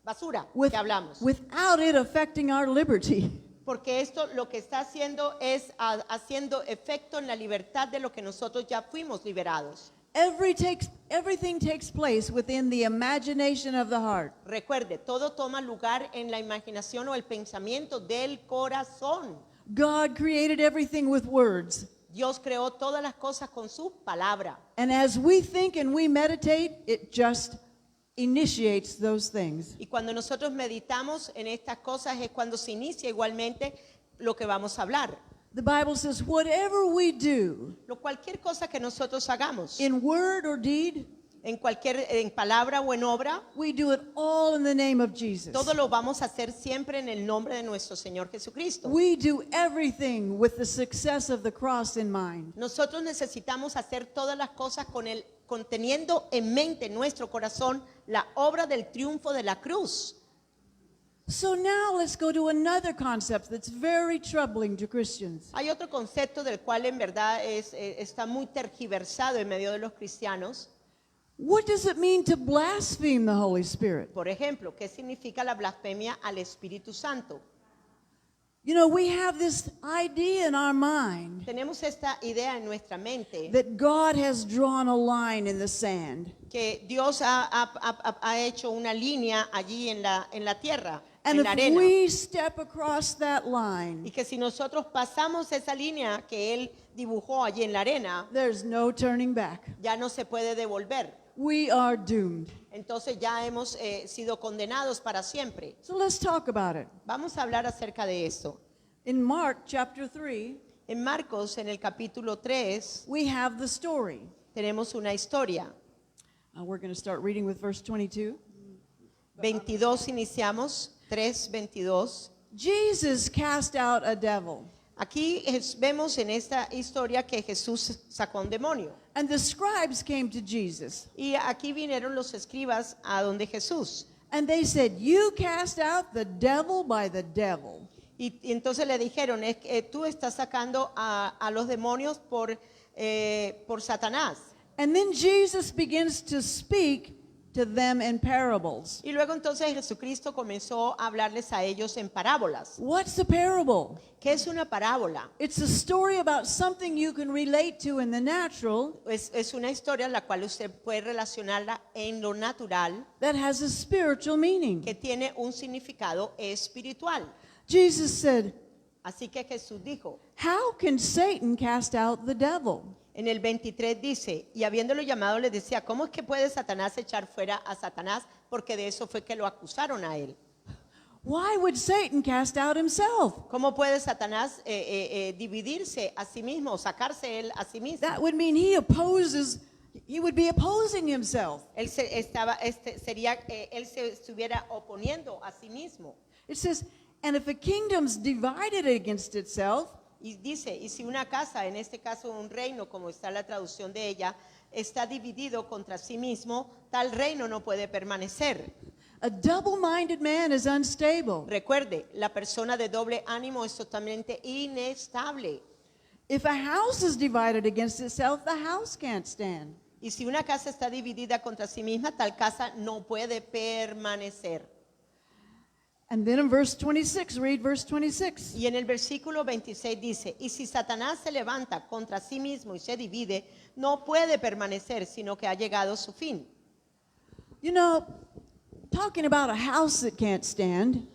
[SPEAKER 1] basura que hablamos.
[SPEAKER 3] Without it affecting our liberty.
[SPEAKER 1] Porque esto lo que está haciendo es haciendo efecto en la libertad de lo que nosotros ya fuimos liberados.
[SPEAKER 3] Everything takes place within the imagination of the heart.
[SPEAKER 1] Recuerde, todo toma lugar en la imaginación o el pensamiento del corazón.
[SPEAKER 3] God created everything with words.
[SPEAKER 1] Dios creó todas las cosas con su palabra.
[SPEAKER 3] And as we think and we meditate, it just initiates those things.
[SPEAKER 1] Y cuando nosotros meditamos en estas cosas es cuando se inicia igualmente lo que vamos a hablar.
[SPEAKER 3] The Bible says, whatever we do,
[SPEAKER 1] Cualquier cosa que nosotros hagamos,
[SPEAKER 3] in word or deed,
[SPEAKER 1] en palabra o en obra,
[SPEAKER 3] we do it all in the name of Jesus.
[SPEAKER 1] todo lo vamos a hacer siempre en el nombre de nuestro Señor Jesucristo.
[SPEAKER 3] We do everything with the success of the cross in mind.
[SPEAKER 1] Nosotros necesitamos hacer todas las cosas teniendo en mente en nuestro corazón la obra del triunfo de la cruz.
[SPEAKER 3] So now let's go to another concept that's very troubling to Christians.
[SPEAKER 1] Hay otro concepto del cual en verdad está muy tergiversado en medio de los cristianos.
[SPEAKER 3] What does it mean to blaspheme the Holy Spirit?
[SPEAKER 1] Por ejemplo, ¿qué significa la blasfemia al Espíritu Santo?
[SPEAKER 3] You know, we have this idea in our mind
[SPEAKER 1] Tenemos esta idea en nuestra mente
[SPEAKER 3] that God has drawn a line in the sand.
[SPEAKER 1] que Dios ha hecho una línea allí en la tierra,
[SPEAKER 3] And
[SPEAKER 1] en la
[SPEAKER 3] if
[SPEAKER 1] arena.
[SPEAKER 3] we step across that
[SPEAKER 1] Y
[SPEAKER 3] line,
[SPEAKER 1] que si nosotros pasamos esa línea que Él dibujó allí en la arena,
[SPEAKER 3] there's no turning back.
[SPEAKER 1] ya no se puede devolver.
[SPEAKER 3] We are doomed.
[SPEAKER 1] Entonces ya hemos sido condenados para siempre.
[SPEAKER 3] So let's talk about it.
[SPEAKER 1] Vamos a hablar acerca de esto.
[SPEAKER 3] In Mark chapter 3,
[SPEAKER 1] En Marcos, en el capítulo 3,
[SPEAKER 3] we have the story.
[SPEAKER 1] tenemos una historia.
[SPEAKER 3] We're going to start reading with verse 22.
[SPEAKER 1] 22 iniciamos, 3:22.
[SPEAKER 3] Jesus cast out a devil,
[SPEAKER 1] Aquí vemos en esta historia que Jesús sacó un demonio.
[SPEAKER 3] and the scribes came to Jesus,
[SPEAKER 1] Y aquí vinieron los escribas a donde Jesús.
[SPEAKER 3] and they said, "You cast out the devil by the devil."
[SPEAKER 1] Y entonces le dijeron, es que tú estás sacando a los demonios por Satanás.
[SPEAKER 3] And then Jesus begins to speak to them in parables.
[SPEAKER 1] Y luego entonces Jesucristo comenzó a hablarles a ellos en parábolas.
[SPEAKER 3] What's a parable?
[SPEAKER 1] ¿Qué es una parábola?
[SPEAKER 3] It's a story about something you can relate to in the natural
[SPEAKER 1] Es una historia en la cual usted puede relacionarla en lo natural,
[SPEAKER 3] that has a spiritual meaning.
[SPEAKER 1] que tiene un significado espiritual.
[SPEAKER 3] Jesus said,
[SPEAKER 1] Así que Jesús dijo,
[SPEAKER 3] "How can Satan cast out the devil?"
[SPEAKER 1] en el 23 dice, y habiéndolo llamado les decía, ¿cómo es que puede Satanás echar fuera a Satanás? Porque de eso fue que lo acusaron a él.
[SPEAKER 3] Why would Satan cast out himself?
[SPEAKER 1] ¿Cómo puede Satanás dividirse a sí mismo o sacarse él a sí mismo?
[SPEAKER 3] That would mean he would be opposing himself.
[SPEAKER 1] Él él se estuviera oponiendo a sí mismo.
[SPEAKER 3] It says, "And if a kingdom's divided against itself,
[SPEAKER 1] Y dice, y si una casa, en este caso un reino, como está la traducción de ella, está dividido contra sí mismo, tal reino no puede permanecer.
[SPEAKER 3] a double-minded man is unstable.
[SPEAKER 1] Recuerde, la persona de doble ánimo es totalmente inestable.
[SPEAKER 3] If a house is divided against itself, the house can't stand."
[SPEAKER 1] Y si una casa está dividida contra sí misma, tal casa no puede permanecer.
[SPEAKER 3] And then in verse 26, read verse 26.
[SPEAKER 1] Y en el versículo 26 dice, y si Satanás se levanta contra sí mismo y se divide, no puede permanecer, sino que ha llegado su fin.
[SPEAKER 3] You know, talking about a house that can't stand,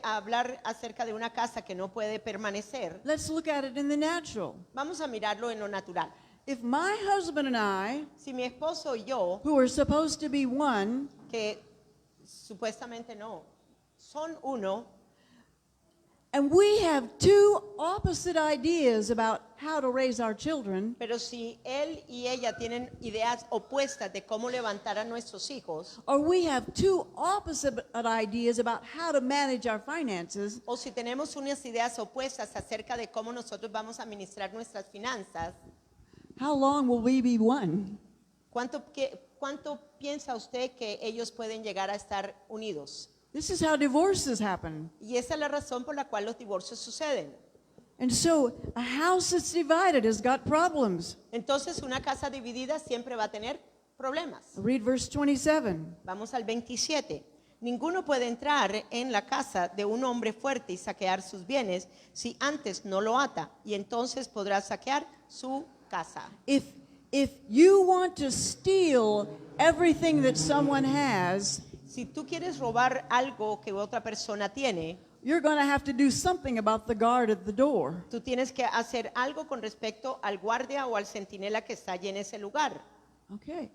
[SPEAKER 1] Hablar acerca de una casa que no puede permanecer,
[SPEAKER 3] let's look at it in the natural.
[SPEAKER 1] vamos a mirarlo en lo natural.
[SPEAKER 3] If my husband and I,
[SPEAKER 1] Si mi esposo y yo,
[SPEAKER 3] who are supposed to be one,
[SPEAKER 1] que supuestamente no, son uno,
[SPEAKER 3] and we have two opposite ideas about how to raise our children,
[SPEAKER 1] pero si él y ella tienen ideas opuestas de cómo levantar a nuestros hijos,
[SPEAKER 3] or we have two opposite ideas about how to manage our finances,
[SPEAKER 1] o si tenemos unas ideas opuestas acerca de cómo nosotros vamos a administrar nuestras finanzas,
[SPEAKER 3] how long will we be one?
[SPEAKER 1] ¿cuánto piensa usted que ellos pueden llegar a estar unidos?
[SPEAKER 3] This is how divorces happen.
[SPEAKER 1] Y esa es la razón por la cual los divorcios suceden.
[SPEAKER 3] And so a house that's divided has got problems.
[SPEAKER 1] Entonces, una casa dividida siempre va a tener problemas.
[SPEAKER 3] Read verse 27.
[SPEAKER 1] Vamos al 27. Ninguno puede entrar en la casa de un hombre fuerte y saquear sus bienes si antes no lo ata, y entonces podrá saquear su casa.
[SPEAKER 3] If you want to steal everything that someone has,
[SPEAKER 1] Si tú quieres robar algo que otra persona tiene,
[SPEAKER 3] you're going to have to do something about the guard at the door.
[SPEAKER 1] tú tienes que hacer algo con respecto al guardia o al centinela que está allí en ese lugar.
[SPEAKER 3] Okay.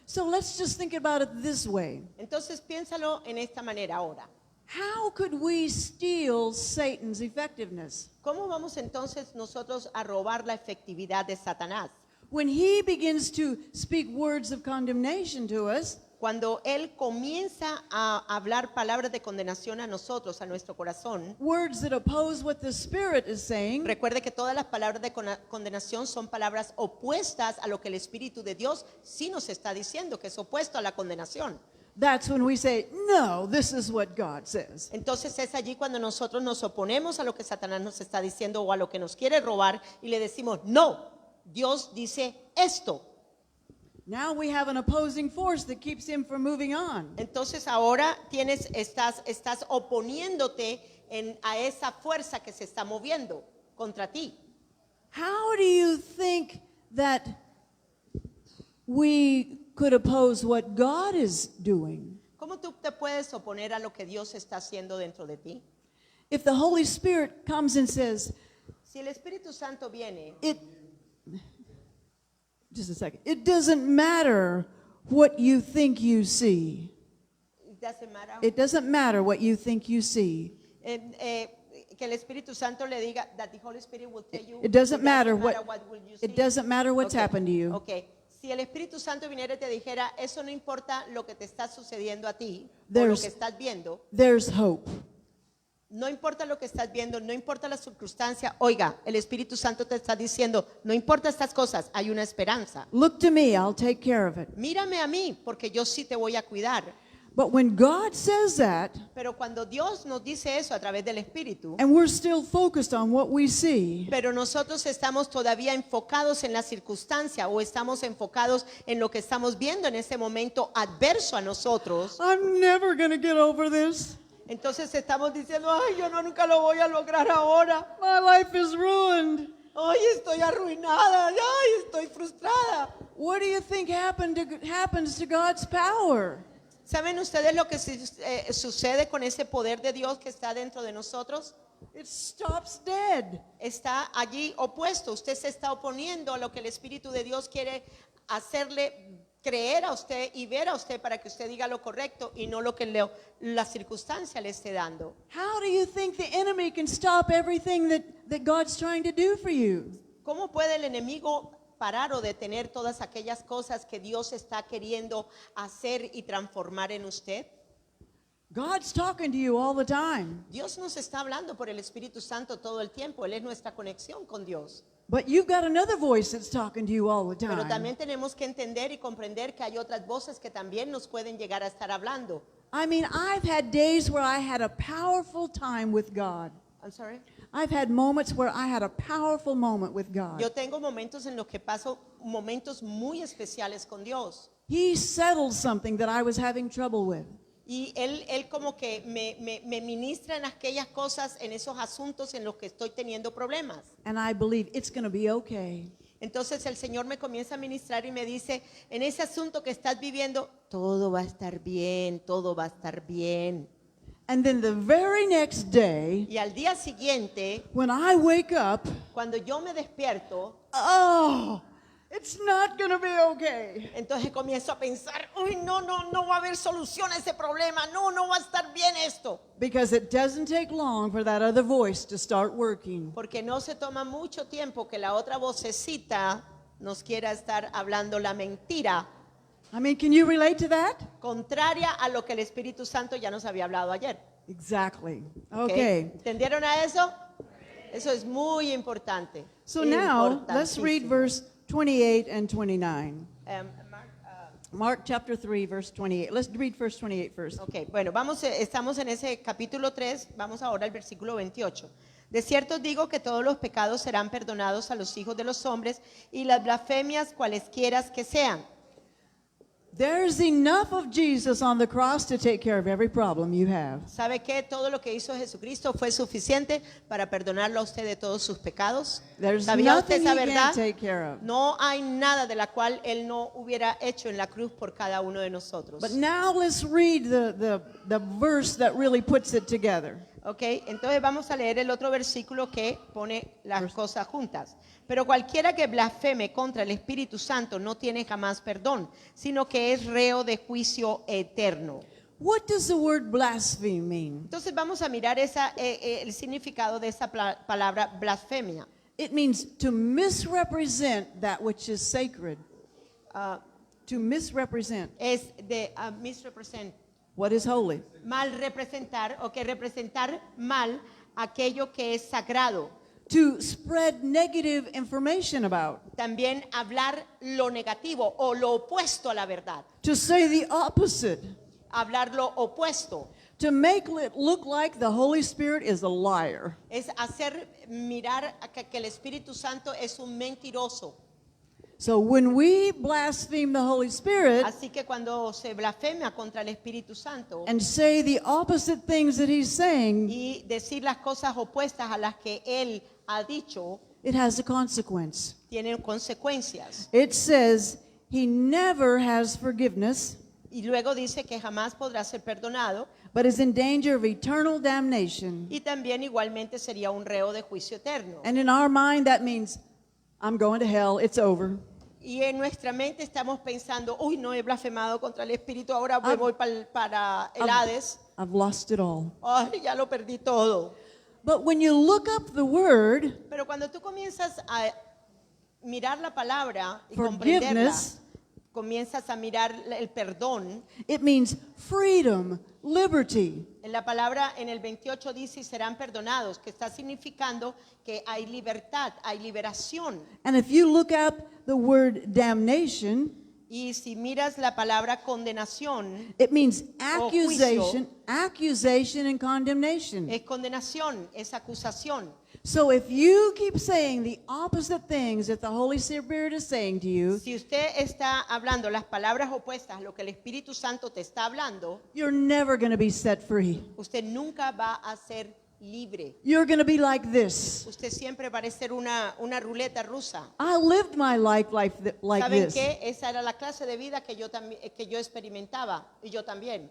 [SPEAKER 3] So let's just think about it this way.
[SPEAKER 1] Entonces piénsalo en esta manera ahora.
[SPEAKER 3] How could we steal Satan's effectiveness?
[SPEAKER 1] ¿Cómo vamos entonces nosotros a robar la efectividad de Satanás?
[SPEAKER 3] When he begins to speak words of condemnation to us,
[SPEAKER 1] Cuando él comienza a hablar palabras de condenación a nosotros, a nuestro corazón,
[SPEAKER 3] words that oppose what the Spirit is saying,
[SPEAKER 1] recuerde que todas las palabras de condenación son palabras opuestas a lo que el Espíritu de Dios sí nos está diciendo, que es opuesto a la condenación.
[SPEAKER 3] that's when we say, "No, this is what God says."
[SPEAKER 1] Entonces es allí cuando nosotros nos oponemos a lo que Satanás nos está diciendo o a lo que nos quiere robar y le decimos, no, Dios dice esto.
[SPEAKER 3] Now we have an opposing force that keeps him from moving on.
[SPEAKER 1] Entonces ahora estás oponiéndote a esa fuerza que se está moviendo contra ti.
[SPEAKER 3] How do you think that we could oppose what God is doing?
[SPEAKER 1] ¿Cómo tú te puedes oponer a lo que Dios está haciendo dentro de ti?
[SPEAKER 3] If the Holy Spirit comes and says,
[SPEAKER 1] Si el Espíritu Santo viene,
[SPEAKER 3] just a second, it doesn't matter what you think you see.
[SPEAKER 1] it doesn't matter,
[SPEAKER 3] It doesn't matter what you think you see.
[SPEAKER 1] que el Espíritu Santo le diga, that the Holy Spirit will tell you,
[SPEAKER 3] It doesn't matter what
[SPEAKER 1] will you see.
[SPEAKER 3] it doesn't matter what's
[SPEAKER 1] Okay,
[SPEAKER 3] happened to you.
[SPEAKER 1] okay. Si el Espíritu Santo viniera y te dijera, eso no importa lo que te está sucediendo a ti, o lo
[SPEAKER 3] There's-
[SPEAKER 1] que estás viendo,
[SPEAKER 3] There's hope.
[SPEAKER 1] no importa lo que estás viendo, no importa la circunstancia, oiga, el Espíritu Santo te está diciendo, no importa estas cosas, hay una esperanza.
[SPEAKER 3] Look to me, I'll take care of it.
[SPEAKER 1] Mírame a mí, porque yo sí te voy a cuidar.
[SPEAKER 3] But when God says that,
[SPEAKER 1] Pero cuando Dios nos dice eso a través del Espíritu,
[SPEAKER 3] and we're still focused on what we see,
[SPEAKER 1] pero nosotros estamos todavía enfocados en la circunstancia o estamos enfocados en lo que estamos viendo en este momento adverso a nosotros,
[SPEAKER 3] I'm never going to get over this.
[SPEAKER 1] entonces estamos diciendo, ay, yo nunca lo voy a lograr ahora.
[SPEAKER 3] My life is ruined.
[SPEAKER 1] Ay, estoy arruinada. Ay, estoy frustrada.
[SPEAKER 3] What do you think happens to God's power?
[SPEAKER 1] ¿Saben ustedes lo que sucede con ese poder de Dios que está dentro de nosotros?
[SPEAKER 3] It stops dead.
[SPEAKER 1] Está allí opuesto. Usted se está oponiendo a lo que el Espíritu de Dios quiere hacerle creer a usted y ver a usted para que usted diga lo correcto y no lo que la circunstancia le esté dando.
[SPEAKER 3] How do you think the enemy can stop everything that God's trying to do for you?
[SPEAKER 1] ¿Cómo puede el enemigo parar o detener todas aquellas cosas que Dios está queriendo hacer y transformar en usted?
[SPEAKER 3] God's talking to you all the time.
[SPEAKER 1] Dios nos está hablando por el Espíritu Santo todo el tiempo. Él es nuestra conexión con Dios.
[SPEAKER 3] But you've got another voice that's talking to you all the
[SPEAKER 1] Pero
[SPEAKER 3] time.
[SPEAKER 1] también tenemos que entender y comprender que hay otras voces que también nos pueden llegar a estar hablando.
[SPEAKER 3] I mean, I've had days where I had a powerful time with God.
[SPEAKER 1] I'm sorry.
[SPEAKER 3] I've had moments where I had a powerful moment with God.
[SPEAKER 1] Yo tengo momentos en los que paso momentos muy especiales con Dios.
[SPEAKER 3] He settled something that I was having trouble with.
[SPEAKER 1] Y él como que me ministra en aquellas cosas, en esos asuntos en los que estoy teniendo problemas.
[SPEAKER 3] And I believe it's going to be okay.
[SPEAKER 1] Entonces el Señor me comienza a ministrar y me dice, en ese asunto que estás viviendo, todo va a estar bien, todo va a estar bien.
[SPEAKER 3] And then the very next day,
[SPEAKER 1] Y al día siguiente,
[SPEAKER 3] when I wake up,
[SPEAKER 1] cuando yo me despierto,
[SPEAKER 3] oh, it's not going to be okay.
[SPEAKER 1] entonces comienzo a pensar, uy, no va a haber solución a ese problema, no va a estar bien esto.
[SPEAKER 3] Because it doesn't take long for that other voice to start working.
[SPEAKER 1] Porque no se toma mucho tiempo que la otra vocecita nos quiera estar hablando la mentira,
[SPEAKER 3] I mean, can you relate to that?
[SPEAKER 1] contraria a lo que el Espíritu Santo ya nos había hablado ayer.
[SPEAKER 3] Exactly.
[SPEAKER 1] ¿Ok?
[SPEAKER 3] Okay.
[SPEAKER 1] ¿Entendieron a eso? Eso es muy importante.
[SPEAKER 3] So now, let's read
[SPEAKER 1] Importantísimo.
[SPEAKER 3] verse 28 and 29.
[SPEAKER 1] Mark,
[SPEAKER 3] Mark chapter 3, verse 28. Let's read verse 28 first.
[SPEAKER 1] Ok, bueno, estamos en ese capítulo 3, vamos ahora al versículo 28. De cierto os digo que todos los pecados serán perdonados a los hijos de los hombres y las blasfemias cualesquiera que sean.
[SPEAKER 3] There's enough of Jesus on the cross to take care of every problem you have.
[SPEAKER 1] ¿Sabe qué? Todo lo que hizo Jesucristo fue suficiente para perdonarlo a usted de todos sus pecados.
[SPEAKER 3] There's
[SPEAKER 1] ¿Sabía usted
[SPEAKER 3] nothing
[SPEAKER 1] esa
[SPEAKER 3] he
[SPEAKER 1] verdad?
[SPEAKER 3] can't take care of.
[SPEAKER 1] No hay nada de la cual Él no hubiera hecho en la cruz por cada uno de nosotros.
[SPEAKER 3] But now let's read the verse that really puts it together.
[SPEAKER 1] Ok, entonces vamos a leer el otro versículo que pone las cosas juntas. Pero cualquiera que blasfeme contra el Espíritu Santo no tiene jamás perdón, sino que es reo de juicio eterno.
[SPEAKER 3] What does the word blaspheme mean?
[SPEAKER 1] Entonces vamos a mirar el significado de esa palabra blasfemia.
[SPEAKER 3] It means to misrepresent that which is sacred.
[SPEAKER 1] Ah,
[SPEAKER 3] To misrepresent
[SPEAKER 1] es de misrepresent,
[SPEAKER 3] what is holy.
[SPEAKER 1] mal representar o que representar mal aquello que es sagrado.
[SPEAKER 3] To spread negative information about.
[SPEAKER 1] También hablar lo negativo o lo opuesto a la verdad.
[SPEAKER 3] To say the opposite.
[SPEAKER 1] Hablar lo opuesto.
[SPEAKER 3] To make it look like the Holy Spirit is a liar.
[SPEAKER 1] Es hacer mirar a que el Espíritu Santo es un mentiroso.
[SPEAKER 3] So when we blaspheme the Holy Spirit
[SPEAKER 1] Así que cuando se blasfema contra el Espíritu Santo
[SPEAKER 3] and say the opposite things that he's saying,
[SPEAKER 1] y decir las cosas opuestas a las que Él ha dicho,
[SPEAKER 3] it has a consequence.
[SPEAKER 1] tienen consecuencias.
[SPEAKER 3] It says he never has forgiveness,
[SPEAKER 1] Y luego dice que jamás podrá ser perdonado
[SPEAKER 3] but is in danger of eternal damnation.
[SPEAKER 1] y también igualmente sería un reo de juicio eterno.
[SPEAKER 3] And in our mind, that means I'm going to hell, it's over.
[SPEAKER 1] Y en nuestra mente estamos pensando, uy, no he blasfemado contra el Espíritu, ahora me voy para el Hades.
[SPEAKER 3] I've lost it all.
[SPEAKER 1] Ay, ya lo perdí todo.
[SPEAKER 3] But when you look up the word,
[SPEAKER 1] Pero cuando tú comienzas a mirar la palabra y comprenderla,
[SPEAKER 3] forgiveness,
[SPEAKER 1] comienzas a mirar el perdón.
[SPEAKER 3] it means freedom, liberty.
[SPEAKER 1] En la palabra en el 28 dice, y serán perdonados, que está significando que hay libertad, hay liberación.
[SPEAKER 3] And if you look up the word damnation,
[SPEAKER 1] Y si miras la palabra condenación,
[SPEAKER 3] it means
[SPEAKER 1] O juicio.
[SPEAKER 3] accusation and condemnation.
[SPEAKER 1] es condenación, es acusación.
[SPEAKER 3] So if you keep saying the opposite things that the Holy Spirit is saying to you,
[SPEAKER 1] Si usted está hablando las palabras opuestas a lo que el Espíritu Santo te está hablando,
[SPEAKER 3] you're never going to be set free.
[SPEAKER 1] usted nunca va a ser libre.
[SPEAKER 3] You're going to be like this.
[SPEAKER 1] Usted siempre va a ser una ruleta rusa.
[SPEAKER 3] I lived my life like
[SPEAKER 1] ¿Saben
[SPEAKER 3] this.
[SPEAKER 1] qué? Esa era la clase de vida que yo experimentaba, y yo también.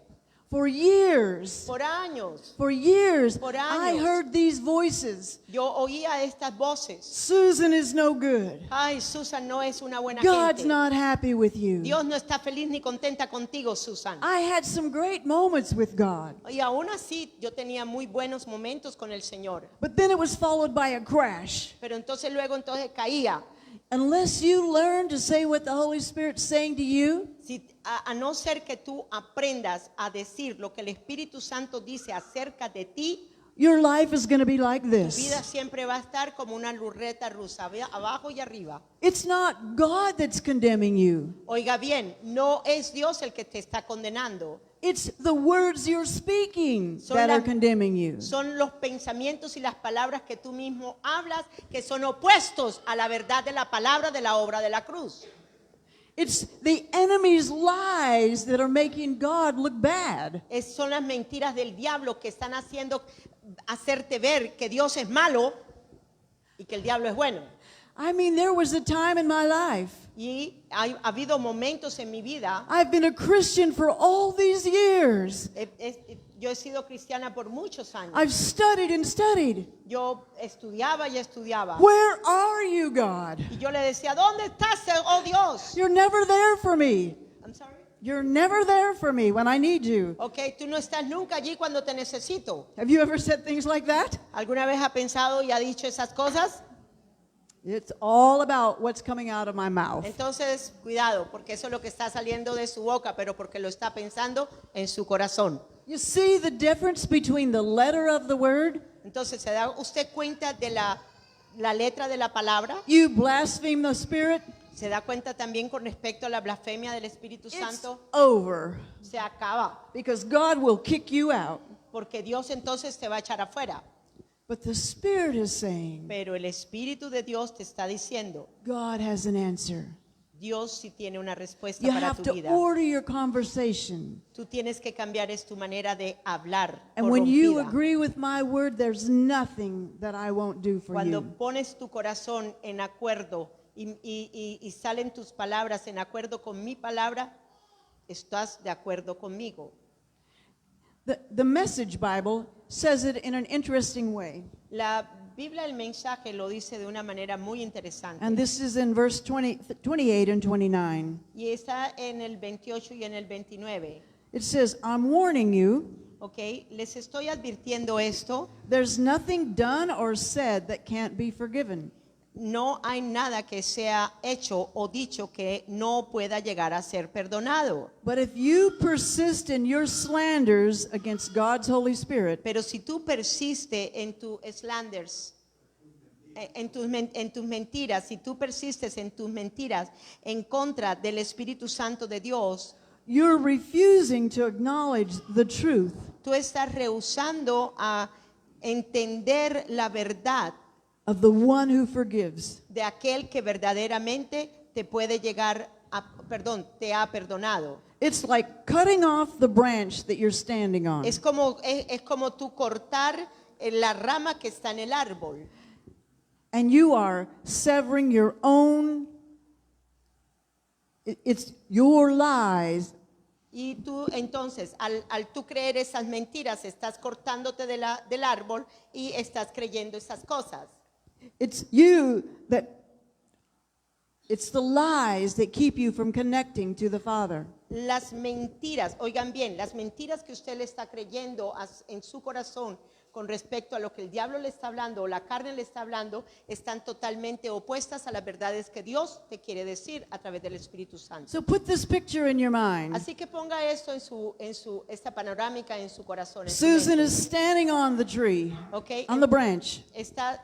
[SPEAKER 3] For years,
[SPEAKER 1] Por años,
[SPEAKER 3] for years,
[SPEAKER 1] Por
[SPEAKER 3] I
[SPEAKER 1] años.
[SPEAKER 3] heard these voices.
[SPEAKER 1] yo oía estas voces.
[SPEAKER 3] Susan is no good.
[SPEAKER 1] Ay, Susan no es una buena
[SPEAKER 3] God's
[SPEAKER 1] gente.
[SPEAKER 3] not happy with you.
[SPEAKER 1] Dios no está feliz ni contenta contigo, Susan.
[SPEAKER 3] I had some great moments with God,
[SPEAKER 1] Y aún así, yo tenía muy buenos momentos con el Señor.
[SPEAKER 3] but then it was followed by a crash.
[SPEAKER 1] Pero luego caía.
[SPEAKER 3] Unless you learn to say what the Holy Spirit's saying to you,
[SPEAKER 1] A no ser que tú aprendas a decir lo que el Espíritu Santo dice acerca de ti,
[SPEAKER 3] your life is going to be like
[SPEAKER 1] tu vida
[SPEAKER 3] this.
[SPEAKER 1] siempre va a estar como una ruleta rusa, abajo y arriba.
[SPEAKER 3] It's not God that's condemning you.
[SPEAKER 1] Oiga bien, no es Dios el que te está condenando.
[SPEAKER 3] It's the words you're speaking
[SPEAKER 1] Son
[SPEAKER 3] that are
[SPEAKER 1] las-
[SPEAKER 3] condemning you.
[SPEAKER 1] Son los pensamientos y las palabras que tú mismo hablas que son opuestos a la verdad de la palabra de la obra de la cruz.
[SPEAKER 3] It's the enemy's lies that are making God look bad.
[SPEAKER 1] Son las mentiras del diablo que están haciendo hacerte ver que Dios es malo y que el diablo es bueno.
[SPEAKER 3] I mean, there was a time in my life.
[SPEAKER 1] Y ha habido momentos en mi vida.
[SPEAKER 3] I've been a Christian for all these years.
[SPEAKER 1] Yo he sido cristiana por muchos años.
[SPEAKER 3] I've studied and studied.
[SPEAKER 1] Yo estudiaba y estudiaba.
[SPEAKER 3] Where are you, God?
[SPEAKER 1] Y yo le decía, ¿dónde estás, oh Dios?
[SPEAKER 3] You're never there for me.
[SPEAKER 1] I'm sorry.
[SPEAKER 3] You're never there for me when I need you.
[SPEAKER 1] Ok, tú no estás nunca allí cuando te necesito.
[SPEAKER 3] Have you ever said things like that?
[SPEAKER 1] ¿Alguna vez ha pensado y ha dicho esas cosas?
[SPEAKER 3] It's all about what's coming out of my mouth.
[SPEAKER 1] Entonces, cuidado, porque eso es lo que está saliendo de su boca, pero porque lo está pensando en su corazón.
[SPEAKER 3] You see the difference between the letter of the word?
[SPEAKER 1] Entonces, ¿se da usted cuenta de la letra de la palabra?
[SPEAKER 3] You blaspheme the Spirit,
[SPEAKER 1] ¿Se da cuenta también con respecto a la blasfemia del Espíritu
[SPEAKER 3] it's
[SPEAKER 1] Santo?
[SPEAKER 3] over
[SPEAKER 1] Se acaba,
[SPEAKER 3] because God will kick you out.
[SPEAKER 1] porque Dios entonces te va a echar afuera.
[SPEAKER 3] But the Spirit is saying,
[SPEAKER 1] Pero el Espíritu de Dios te está diciendo,
[SPEAKER 3] God has an answer.
[SPEAKER 1] Dios sí tiene una respuesta
[SPEAKER 3] You
[SPEAKER 1] para
[SPEAKER 3] have
[SPEAKER 1] tu
[SPEAKER 3] to
[SPEAKER 1] vida.
[SPEAKER 3] order your conversation.
[SPEAKER 1] Tú tienes que cambiar tu manera de hablar
[SPEAKER 3] And when you
[SPEAKER 1] corrompida.
[SPEAKER 3] agree with my word, there's nothing that I won't do for
[SPEAKER 1] Cuando
[SPEAKER 3] you.
[SPEAKER 1] pones tu corazón en acuerdo y salen tus palabras en acuerdo con mi palabra, estás de acuerdo conmigo.
[SPEAKER 3] The Message Bible says it in an interesting way.
[SPEAKER 1] La Biblia, el mensaje, lo dice de una manera muy interesante.
[SPEAKER 3] And this is in verse 28 and 29.
[SPEAKER 1] Y está en el 28 y en el 29.
[SPEAKER 3] It says, I'm warning you,
[SPEAKER 1] ¿Ok? Les estoy advirtiendo esto.
[SPEAKER 3] there's nothing done or said that can't be forgiven.
[SPEAKER 1] No hay nada que sea hecho o dicho que no pueda llegar a ser perdonado.
[SPEAKER 3] But if you persist in your slanders against God's Holy Spirit,
[SPEAKER 1] Pero si tú persistes en tus slanders, en tus mentiras, si tú persistes en tus mentiras en contra del Espíritu Santo de Dios,
[SPEAKER 3] you're refusing to acknowledge the truth.
[SPEAKER 1] tú estás rehusando a entender la verdad
[SPEAKER 3] Of the one who forgives.
[SPEAKER 1] de aquel que verdaderamente te puede llegar a, te ha perdonado.
[SPEAKER 3] It's like cutting off the branch that you're standing on.
[SPEAKER 1] Es como tú cortar la rama que está en el árbol.
[SPEAKER 3] And you are severing your own, it's your lies.
[SPEAKER 1] Y tú entonces, al tú creer esas mentiras, estás cortándote del árbol y estás creyendo esas cosas.
[SPEAKER 3] It's you that, it's the lies that keep you from connecting to the Father.
[SPEAKER 1] Las mentiras, oigan bien, las mentiras que usted le está creyendo en su corazón con respecto a lo que el diablo le está hablando o la carne le está hablando, están totalmente opuestas a las verdades que Dios te quiere decir a través del Espíritu Santo.
[SPEAKER 3] So put this picture in your mind.
[SPEAKER 1] Así que ponga esto esta panorámica en su corazón. en su
[SPEAKER 3] Susan
[SPEAKER 1] mente.
[SPEAKER 3] is standing on the tree,
[SPEAKER 1] Okay,
[SPEAKER 3] on the branch.
[SPEAKER 1] Está,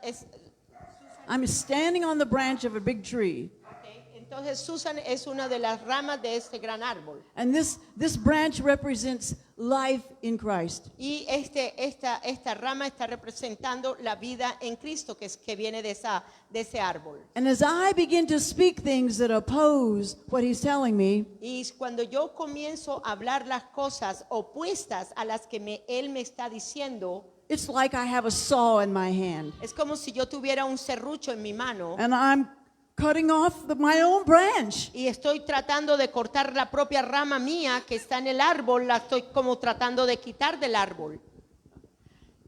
[SPEAKER 3] I'm standing on the branch of a big tree.
[SPEAKER 1] ok, Entonces Susan es una de las ramas de este gran árbol.
[SPEAKER 3] And this branch represents life in Christ.
[SPEAKER 1] Y esta rama está representando la vida en Cristo que viene de ese árbol.
[SPEAKER 3] And as I begin to speak things that oppose what he's telling me,
[SPEAKER 1] Y cuando yo comienzo a hablar las cosas opuestas a las que él me está diciendo,
[SPEAKER 3] it's like I have a saw in my hand.
[SPEAKER 1] es como si yo tuviera un serrucho en mi mano
[SPEAKER 3] And I'm cutting off my own branch.
[SPEAKER 1] y estoy tratando de cortar la propia rama mía que está en el árbol, la estoy como tratando de quitar del árbol.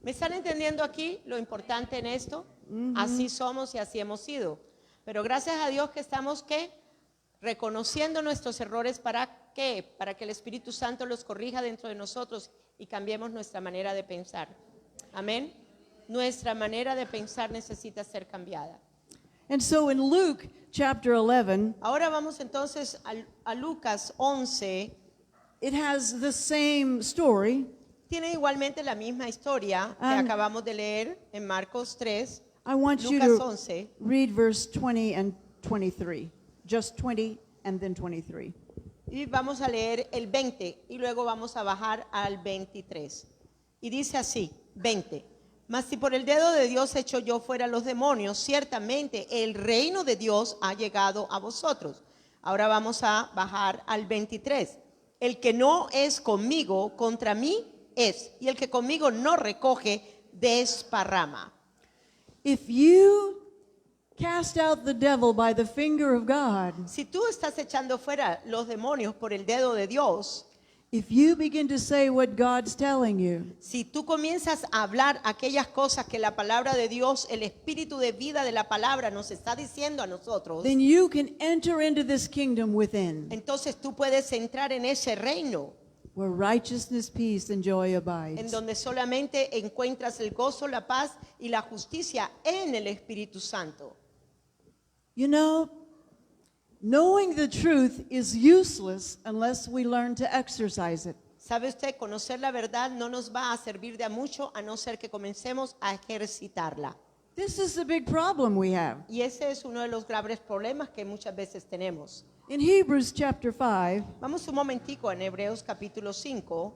[SPEAKER 1] ¿Me están entendiendo aquí lo importante en esto? Así somos y así hemos sido. Pero gracias a Dios que estamos, ¿qué? Reconociendo nuestros errores. ¿Para qué? Para que el Espíritu Santo los corrija dentro de nosotros y cambiemos nuestra manera de pensar. Amén. Nuestra manera de pensar necesita ser cambiada.
[SPEAKER 3] And so in Luke chapter 11,
[SPEAKER 1] Ahora vamos entonces a Lucas 11.
[SPEAKER 3] it has the same story.
[SPEAKER 1] Tiene igualmente la misma historia que acabamos de leer en Marcos 3.
[SPEAKER 3] I want you
[SPEAKER 1] Lucas
[SPEAKER 3] to
[SPEAKER 1] 11.
[SPEAKER 3] read verse 20 and 23. Just 20 and then 23.
[SPEAKER 1] Y vamos a leer el 20 y luego vamos a bajar al 23. Y dice así, 20. Mas si por el dedo de Dios echo yo fuera los demonios, ciertamente el reino de Dios ha llegado a vosotros. Ahora vamos a bajar al 23. El que no es conmigo, contra mí es. Y el que conmigo no recoge, desparrama.
[SPEAKER 3] If you cast out the devil by the finger of God,
[SPEAKER 1] Si tú estás echando fuera los demonios por el dedo de Dios,
[SPEAKER 3] if you begin to say what God's telling you,
[SPEAKER 1] si tú comienzas a hablar aquellas cosas que la palabra de Dios, el espíritu de vida de la palabra nos está diciendo a nosotros,
[SPEAKER 3] then you can enter into this kingdom within,
[SPEAKER 1] entonces tú puedes entrar en ese reino
[SPEAKER 3] where righteousness, peace, and joy
[SPEAKER 1] en
[SPEAKER 3] abides.
[SPEAKER 1] donde solamente encuentras el gozo, la paz y la justicia en el Espíritu Santo.
[SPEAKER 3] You know, knowing the truth is useless unless we learn to exercise it.
[SPEAKER 1] ¿Sabe usted? Conocer la verdad no nos va a servir de mucho a no ser que comencemos a ejercitarla.
[SPEAKER 3] This is the big problem we have.
[SPEAKER 1] Y ese es uno de los graves problemas que muchas veces tenemos.
[SPEAKER 3] In Hebrews chapter 5,
[SPEAKER 1] Vamos un momentico en Hebreos capítulo 5.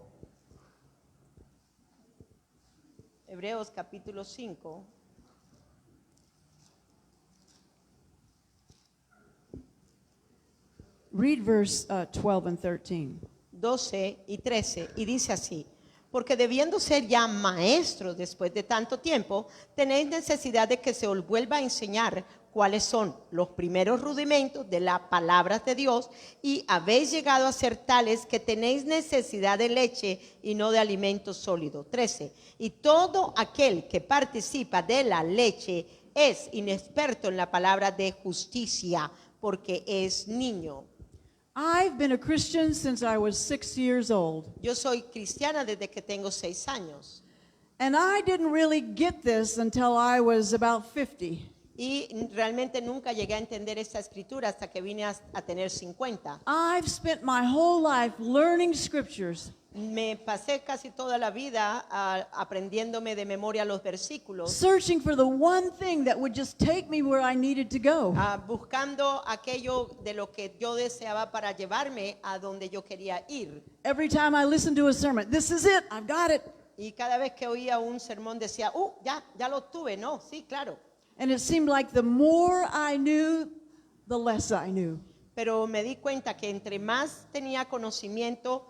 [SPEAKER 1] Hebreos capítulo 5.
[SPEAKER 3] read verse 12 and 13.
[SPEAKER 1] 12 y 13, y dice así: porque debiendo ser ya maestros después de tanto tiempo, tenéis necesidad de que se os vuelva a enseñar cuáles son los primeros rudimentos de las palabras de Dios, y habéis llegado a ser tales que tenéis necesidad de leche y no de alimento sólido. 13, y todo aquel que participa de la leche es inexperto en la palabra de justicia, porque es niño.
[SPEAKER 3] I've been a Christian since I was 6 years old.
[SPEAKER 1] Yo soy cristiana desde que tengo 6 años.
[SPEAKER 3] And I didn't really get this until I was about 50.
[SPEAKER 1] Y realmente nunca llegué a entender esta escritura hasta que vine a tener 50.
[SPEAKER 3] I've spent my whole life learning scriptures,
[SPEAKER 1] Me pasé casi toda la vida aprendiéndome de memoria los versículos,
[SPEAKER 3] searching for the one thing that would just take me where I needed to go.
[SPEAKER 1] buscando aquello de lo que yo deseaba para llevarme a donde yo quería ir.
[SPEAKER 3] Every time I listened to a sermon, this is it, I've got it.
[SPEAKER 1] Y cada vez que oía un sermón decía, ya lo tuve, ¿no? Sí, claro.
[SPEAKER 3] And it seemed like the more I knew, the less I knew.
[SPEAKER 1] Pero me di cuenta que entre más tenía conocimiento,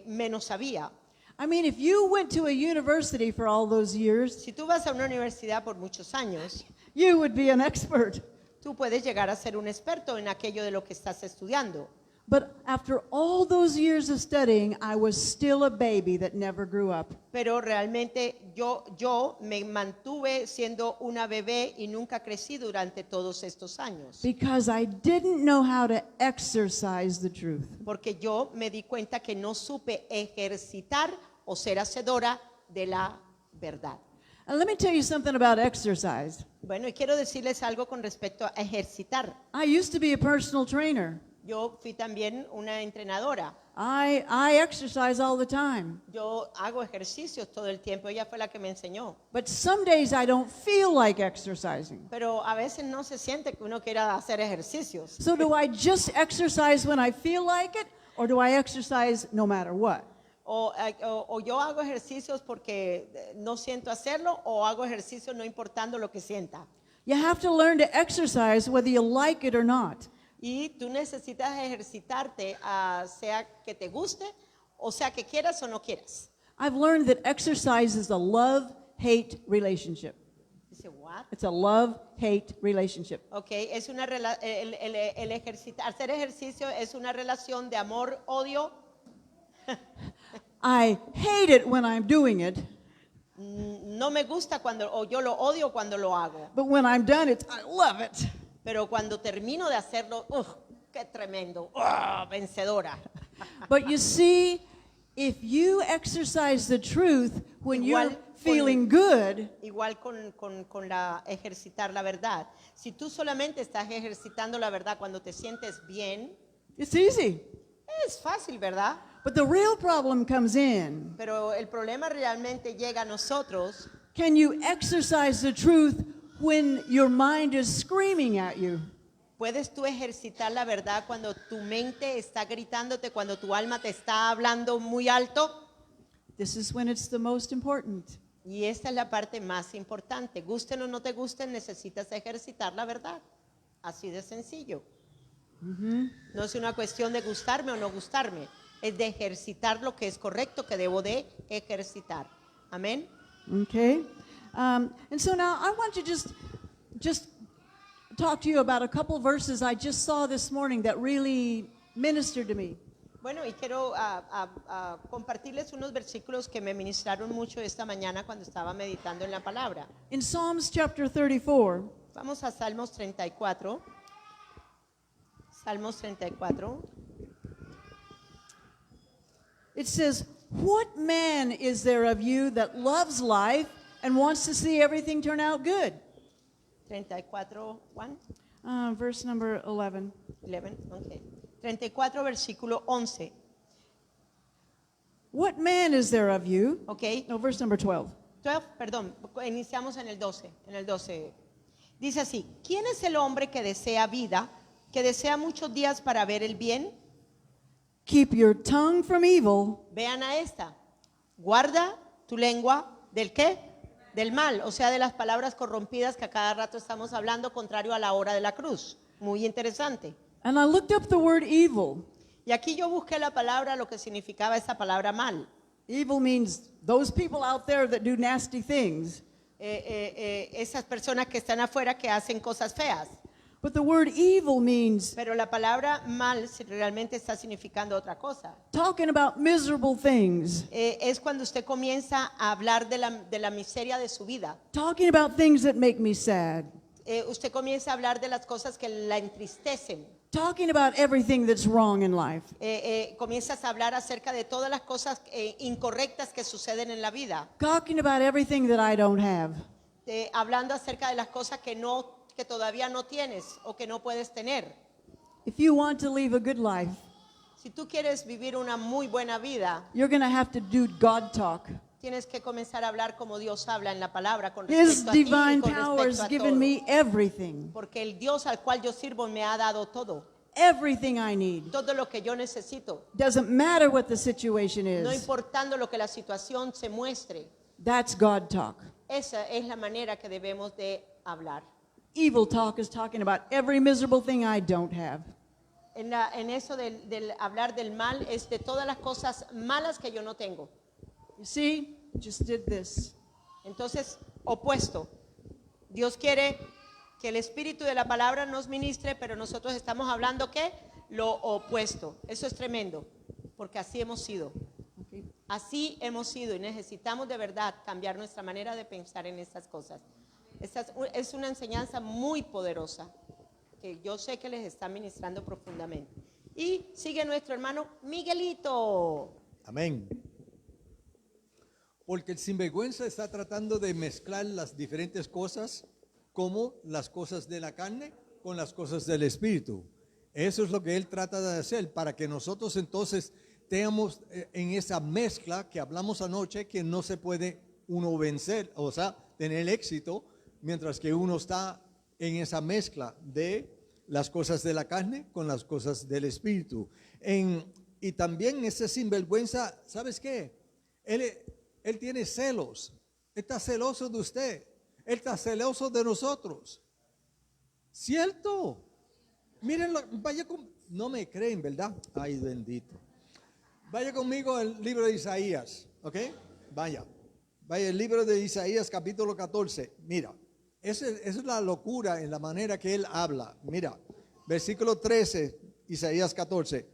[SPEAKER 1] menos sabía.
[SPEAKER 3] I mean, if you went to a university for all those years,
[SPEAKER 1] Si tú vas a una universidad por muchos años,
[SPEAKER 3] you would be an expert.
[SPEAKER 1] tú puedes llegar a ser un experto en aquello de lo que estás estudiando.
[SPEAKER 3] But after all those years of studying, I was still a baby that never grew up.
[SPEAKER 1] Pero realmente yo me mantuve siendo una bebé y nunca crecí durante todos estos años.
[SPEAKER 3] Because I didn't know how to exercise the truth.
[SPEAKER 1] Porque yo me di cuenta que no supe ejercitar o ser hacedora de la verdad.
[SPEAKER 3] And let me tell you something about exercise.
[SPEAKER 1] Bueno, y quiero decirles algo con respecto a ejercitar.
[SPEAKER 3] I used to be a personal trainer.
[SPEAKER 1] Yo fui también una entrenadora.
[SPEAKER 3] I exercise all the time.
[SPEAKER 1] Yo hago ejercicios todo el tiempo, ella fue la que me enseñó.
[SPEAKER 3] But some days I don't feel like exercising.
[SPEAKER 1] Pero a veces no se siente que uno quiera hacer ejercicios.
[SPEAKER 3] So do I just exercise when I feel like it, or do I exercise no matter what?
[SPEAKER 1] O yo hago ejercicios porque no siento hacerlo, o hago ejercicios no importando lo que sienta.
[SPEAKER 3] You have to learn to exercise whether you like it or not.
[SPEAKER 1] Y tú necesitas ejercitarte, sea que te guste, o sea que quieras o no quieras.
[SPEAKER 3] I've learned that exercise is a love-hate relationship.
[SPEAKER 1] Dice, what?
[SPEAKER 3] It's a love-hate relationship.
[SPEAKER 1] Okay, es una el hacer ejercicio es una relación de amor-odio.
[SPEAKER 3] I hate it when I'm doing it,
[SPEAKER 1] No me gusta cuando, o yo lo odio cuando lo hago.
[SPEAKER 3] but when I'm done, I love it.
[SPEAKER 1] Pero cuando termino de hacerlo, qué tremendo, vencedora.
[SPEAKER 3] But you see, if you exercise the truth when
[SPEAKER 1] Igual
[SPEAKER 3] you're feeling good,
[SPEAKER 1] Igual con la ejercitar la verdad. Si tú solamente estás ejercitando la verdad cuando te sientes bien,
[SPEAKER 3] it's easy.
[SPEAKER 1] es fácil, ¿verdad?
[SPEAKER 3] But the real problem comes in.
[SPEAKER 1] Pero el problema realmente llega a nosotros.
[SPEAKER 3] Can you exercise the truth when your mind is screaming at you?
[SPEAKER 1] ¿Puedes tú ejercitar la verdad cuando tu mente está gritándote, cuando tu alma te está hablando muy alto?
[SPEAKER 3] This is when it's the most important.
[SPEAKER 1] Y esta es la parte más importante. Gusten o no te gusten, necesitas ejercitar la verdad. Así de sencillo. No es una cuestión de gustarme o no gustarme. Es de ejercitar lo que es correcto, que debo de ejercitar. Amén.
[SPEAKER 3] Okay? And so now I want to just talk to you about a couple verses I just saw this morning that really ministered to me.
[SPEAKER 1] Bueno, y quiero compartirles unos versículos que me ministraron mucho esta mañana cuando estaba meditando en la palabra.
[SPEAKER 3] In Psalms chapter 34,
[SPEAKER 1] Vamos a Salmos 34. Salmos 34.
[SPEAKER 3] it says, "What man is there of you that loves life and wants to see everything turn out good?"
[SPEAKER 1] 34, Juan.
[SPEAKER 3] Verse number 11.
[SPEAKER 1] 11, okay. 34, versículo 11.
[SPEAKER 3] What man is there of you?
[SPEAKER 1] Ok.
[SPEAKER 3] No, verse number 12.
[SPEAKER 1] 12, perdón, iniciamos en el 12. En el 12. Dice así: ¿Quién es el hombre que desea vida, que desea muchos días para ver el bien?
[SPEAKER 3] Keep your tongue from evil
[SPEAKER 1] Vean a esta. Guarda tu lengua del qué? Del mal, o sea, de las palabras corrompidas que a cada rato estamos hablando, contrario a la hora de la cruz. Muy interesante.
[SPEAKER 3] And I looked up the word evil.
[SPEAKER 1] Y aquí yo busqué la palabra, lo que significaba esa palabra mal.
[SPEAKER 3] Evil means those people out there that do nasty things.
[SPEAKER 1] Esas personas que están afuera que hacen cosas feas.
[SPEAKER 3] But the word evil means
[SPEAKER 1] Pero la palabra mal realmente está significando otra cosa.
[SPEAKER 3] talking about miserable things,
[SPEAKER 1] Es cuando usted comienza a hablar de la miseria de su vida.
[SPEAKER 3] talking about things that make me sad,
[SPEAKER 1] Usted comienza a hablar de las cosas que la entristecen.
[SPEAKER 3] talking about everything that's wrong in life.
[SPEAKER 1] Comienzas a hablar acerca de todas las cosas incorrectas que suceden en la vida.
[SPEAKER 3] Talking about everything that I don't have.
[SPEAKER 1] Hablando acerca de las cosas que todavía no tienes o que no puedes tener.
[SPEAKER 3] If you want to live a good life,
[SPEAKER 1] Si tú quieres vivir una muy buena vida,
[SPEAKER 3] you're going to have to do God talk.
[SPEAKER 1] tienes que comenzar a hablar como Dios habla en la palabra con
[SPEAKER 3] His
[SPEAKER 1] respecto a ti y
[SPEAKER 3] divine
[SPEAKER 1] con
[SPEAKER 3] power
[SPEAKER 1] respecto
[SPEAKER 3] has
[SPEAKER 1] a
[SPEAKER 3] given
[SPEAKER 1] todo.
[SPEAKER 3] me everything,
[SPEAKER 1] Porque el Dios al cual yo sirvo me ha dado todo,
[SPEAKER 3] everything I need.
[SPEAKER 1] todo lo que yo necesito,
[SPEAKER 3] Doesn't matter what the situation
[SPEAKER 1] no
[SPEAKER 3] is.
[SPEAKER 1] importando lo que la situación se muestre.
[SPEAKER 3] That's God talk.
[SPEAKER 1] Esa es la manera que debemos de hablar.
[SPEAKER 3] Evil talk is talking about every miserable thing I don't have.
[SPEAKER 1] En eso del hablar del mal es de todas las cosas malas que yo no tengo.
[SPEAKER 3] You see, just did this.
[SPEAKER 1] Entonces, opuesto. Dios quiere que el espíritu de la palabra nos ministre, pero nosotros estamos hablando ¿qué? Lo opuesto. Eso es tremendo, porque así hemos sido.
[SPEAKER 3] Okay.
[SPEAKER 1] Así hemos sido y necesitamos de verdad cambiar nuestra manera de pensar en estas cosas. Esta es una enseñanza muy poderosa que yo sé que les está ministrando profundamente. Y sigue nuestro hermano Miguelito.
[SPEAKER 4] Amén. Porque el sinvergüenza está tratando de mezclar las diferentes cosas, como las cosas de la carne con las cosas del espíritu. Eso es lo que él trata de hacer, para que nosotros entonces estemos en esa mezcla que hablamos anoche, que no se puede uno vencer, o sea, tener éxito, mientras que uno está en esa mezcla de las cosas de la carne con las cosas del espíritu. Y también ese sinvergüenza, ¿sabes qué? Él tiene celos, él está celoso de usted, él está celoso de nosotros. ¿Cierto? Mírenlo, no me creen, ¿verdad? Ay, bendito. Vaya conmigo al libro de Isaías, ¿ok? Vaya el libro de Isaías capítulo 14. Mira, esa es la locura en la manera que él habla. Mira, versículo 13, Isaías 14.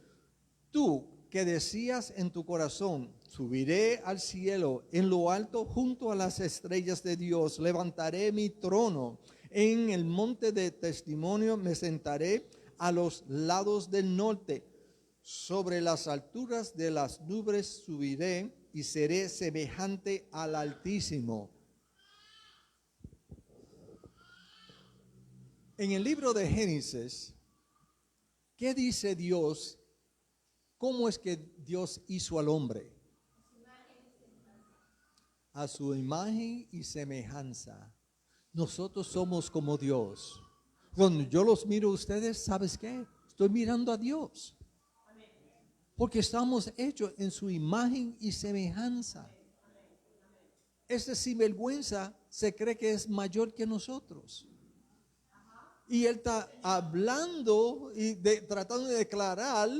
[SPEAKER 4] Tú que decías en tu corazón, subiré al cielo en lo alto junto a las estrellas de Dios, levantaré mi trono en el monte de testimonio, me sentaré a los lados del norte, sobre las alturas de las nubes subiré y seré semejante al Altísimo. En el libro de Génesis, ¿qué dice Dios? ¿Cómo es que Dios hizo al hombre? A su imagen y semejanza. Nosotros somos como Dios. Cuando yo los miro a ustedes, ¿sabes qué? Estoy mirando a Dios. Porque estamos hechos en su imagen y semejanza. Este sinvergüenza se cree que es mayor que nosotros. Y él está hablando y tratando de declarar,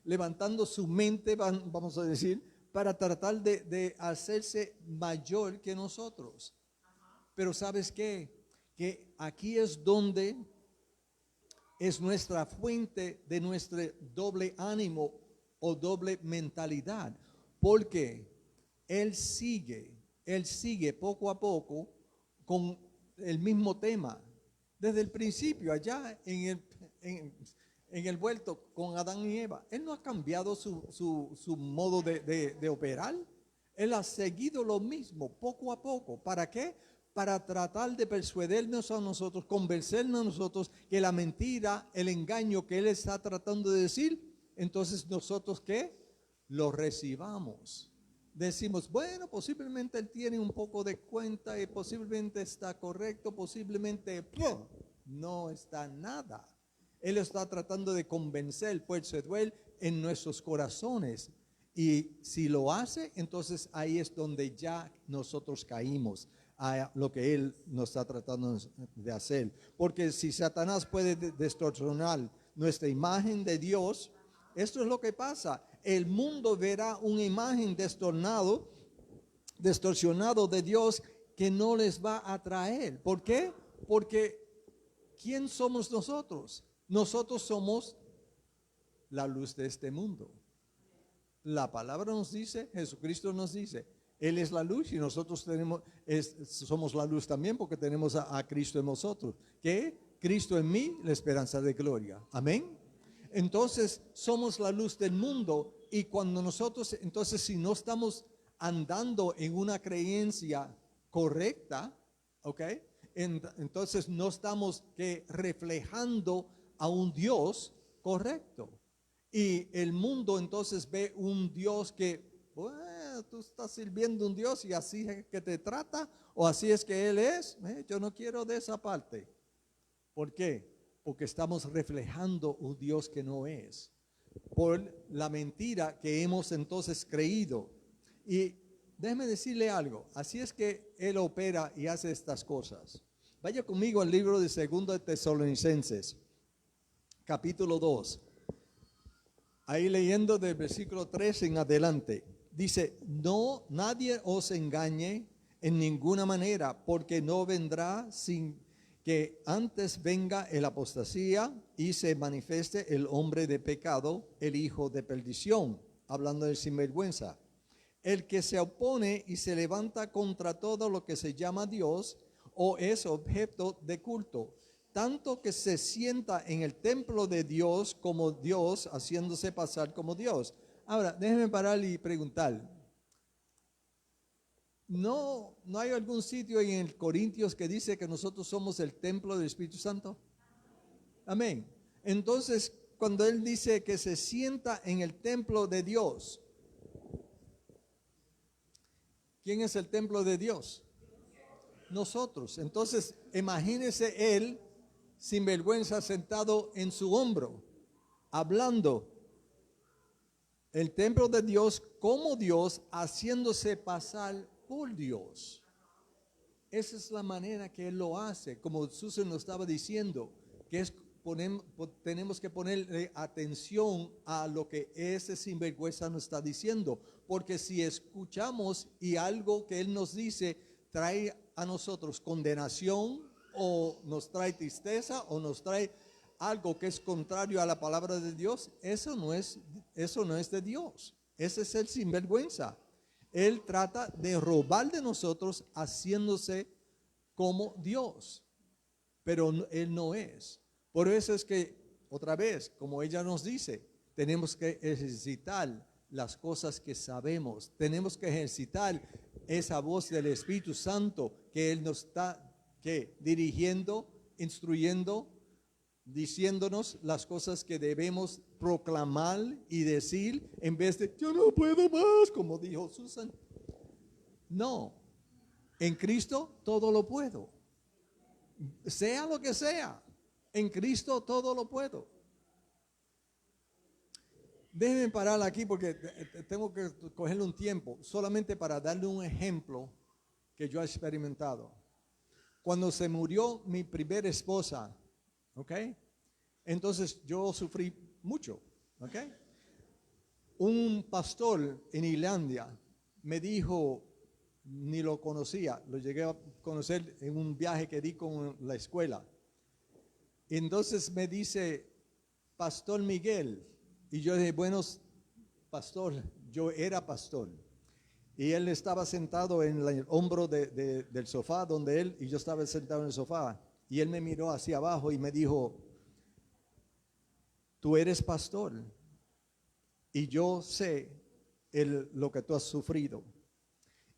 [SPEAKER 4] levantando su mente, vamos a decir, para tratar de hacerse mayor que nosotros. Pero ¿sabes qué? Que aquí es donde es nuestra fuente de nuestro doble ánimo o doble mentalidad. Porque Él sigue poco a poco con el mismo tema. Desde el principio, allá en el huerto con Adán y Eva, Él no ha cambiado su modo de operar. Él ha seguido lo mismo poco a poco. ¿Para qué? Para tratar de persuadirnos a nosotros, convencernos a nosotros que la mentira, el engaño que Él está tratando de decir, entonces nosotros ¿qué? Lo recibamos. Decimos, bueno, posiblemente Él tiene un poco de cuenta y posiblemente está correcto, posiblemente no está nada. Él está tratando de convencer, persuadir en nuestros corazones. Y si lo hace, entonces ahí es donde ya nosotros caímos a lo que Él nos está tratando de hacer. Porque si Satanás puede distorsionar nuestra imagen de Dios, esto es lo que pasa. El mundo verá una imagen distorsionado de Dios que no les va a atraer. ¿Por qué? Porque ¿quién somos nosotros? Nosotros somos la luz de este mundo. La palabra nos dice, Jesucristo nos dice, Él es la luz y nosotros somos la luz también porque tenemos a Cristo en nosotros. ¿Qué? Cristo en mí, la esperanza de gloria. Amén. Entonces somos la luz del mundo y cuando nosotros, entonces si no estamos andando en una creencia correcta, ¿ok? Entonces no estamos reflejando a un Dios correcto. Y el mundo entonces ve un Dios que, bueno, tú estás sirviendo a un Dios y así es que te trata o así es que Él es. Yo no quiero de esa parte. ¿Por qué? Porque estamos reflejando un Dios que no es. Por la mentira que hemos entonces creído. Y déjeme decirle algo. Así es que Él opera y hace estas cosas. Vaya conmigo al libro de 2 de Tesalonicenses, capítulo 2. Ahí leyendo del versículo 3 en adelante. Dice, no, nadie os engañe en ninguna manera, porque no vendrá sin que antes venga el apostasía y se manifieste el hombre de pecado, el hijo de perdición, hablando del sinvergüenza, el que se opone y se levanta contra todo lo que se llama Dios o es objeto de culto, tanto que se sienta en el templo de Dios como Dios, haciéndose pasar como Dios. Ahora, déjenme parar y preguntar. ¿No hay algún sitio en el Corintios que dice que nosotros somos el templo del Espíritu Santo? Amén. Entonces, cuando él dice que se sienta en el templo de Dios. ¿Quién es el templo de Dios? Nosotros. Entonces, imagínese él sin vergüenza sentado en su hombro, hablando. El templo de Dios como Dios, haciéndose pasar por Dios. Esa es la manera que él lo hace, como Susan nos estaba diciendo, que es tenemos que ponerle atención a lo que ese sinvergüenza nos está diciendo, porque si escuchamos y algo que él nos dice trae a nosotros condenación o nos trae tristeza o nos trae algo que es contrario a la palabra de Dios, eso no es de Dios. Ese es el sinvergüenza. Él trata de robar de nosotros haciéndose como Dios, pero él no es. Por eso es que, otra vez, como ella nos dice, tenemos que ejercitar las cosas que sabemos. Tenemos que ejercitar esa voz del Espíritu Santo que Él nos está dirigiendo, instruyendo, diciéndonos las cosas que debemos proclamar y decir en vez de yo no puedo más, como dijo Susan. No, en Cristo todo lo puedo. Sea lo que sea. En Cristo todo lo puedo. Déjenme parar aquí porque tengo que cogerle un tiempo solamente para darle un ejemplo que yo he experimentado. Cuando se murió mi primera esposa, ¿ok? Entonces yo sufrí mucho, ¿ok? Un pastor en Islandia me dijo, ni lo conocía, lo llegué a conocer en un viaje que di con la escuela. Entonces me dice, Pastor Miguel, y yo dije, bueno, pastor, yo era pastor. Y él estaba sentado en el hombro del sofá donde él, y yo estaba sentado en el sofá. Y él me miró hacia abajo y me dijo, tú eres pastor y yo sé lo que tú has sufrido.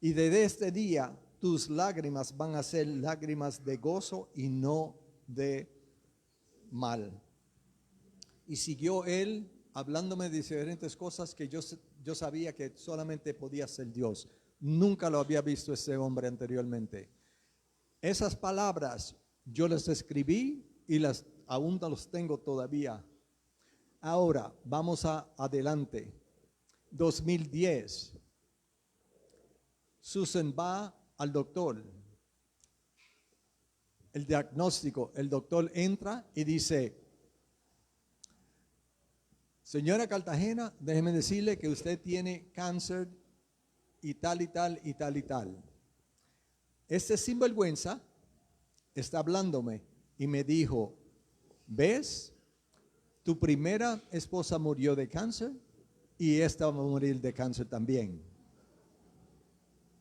[SPEAKER 4] Y desde este día tus lágrimas van a ser lágrimas de gozo y no de mal. Y siguió él hablándome de diferentes cosas que yo sabía que solamente podía ser Dios. Nunca lo había visto ese hombre anteriormente. Esas palabras yo las escribí y aún las tengo todavía. Ahora, vamos adelante. 2010. Susan va al doctor. El diagnóstico, el doctor entra y dice, señora Cartagena, déjeme decirle que usted tiene cáncer y tal y tal y tal y tal. Este sinvergüenza está hablándome y me dijo, ¿ves? Tu primera esposa murió de cáncer y esta va a morir de cáncer también.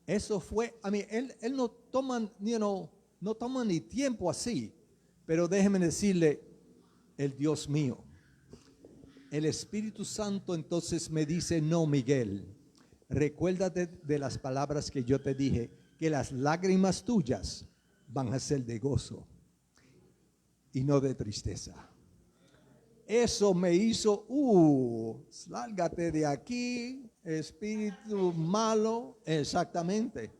[SPEAKER 4] Eso fue, él no toma, no toma ni tiempo así, pero déjeme decirle, el Dios mío. El Espíritu Santo entonces me dice, no, Miguel, recuérdate de las palabras que yo te dije, que las lágrimas tuyas van a ser de gozo y no de tristeza. Eso me hizo, lárgate de aquí, espíritu malo, exactamente,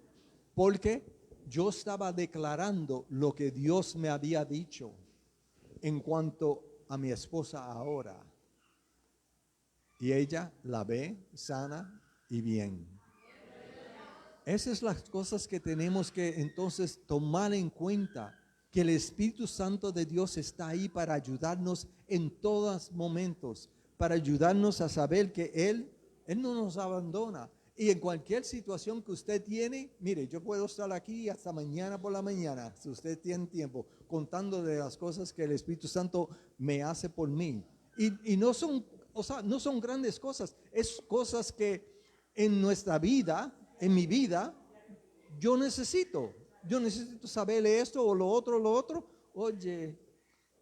[SPEAKER 4] porque yo estaba declarando lo que Dios me había dicho en cuanto a mi esposa ahora. Y ella la ve sana y bien. Esas son las cosas que tenemos que entonces tomar en cuenta, que el Espíritu Santo de Dios está ahí para ayudarnos en todos momentos, para ayudarnos a saber que Él no nos abandona. Y en cualquier situación que usted tiene, mire, yo puedo estar aquí hasta mañana por la mañana, si usted tiene tiempo, contando de las cosas que el Espíritu Santo me hace por mí. Y no son, no son grandes cosas, es cosas que en nuestra vida, en mi vida, yo necesito saberle esto o lo otro. Oye,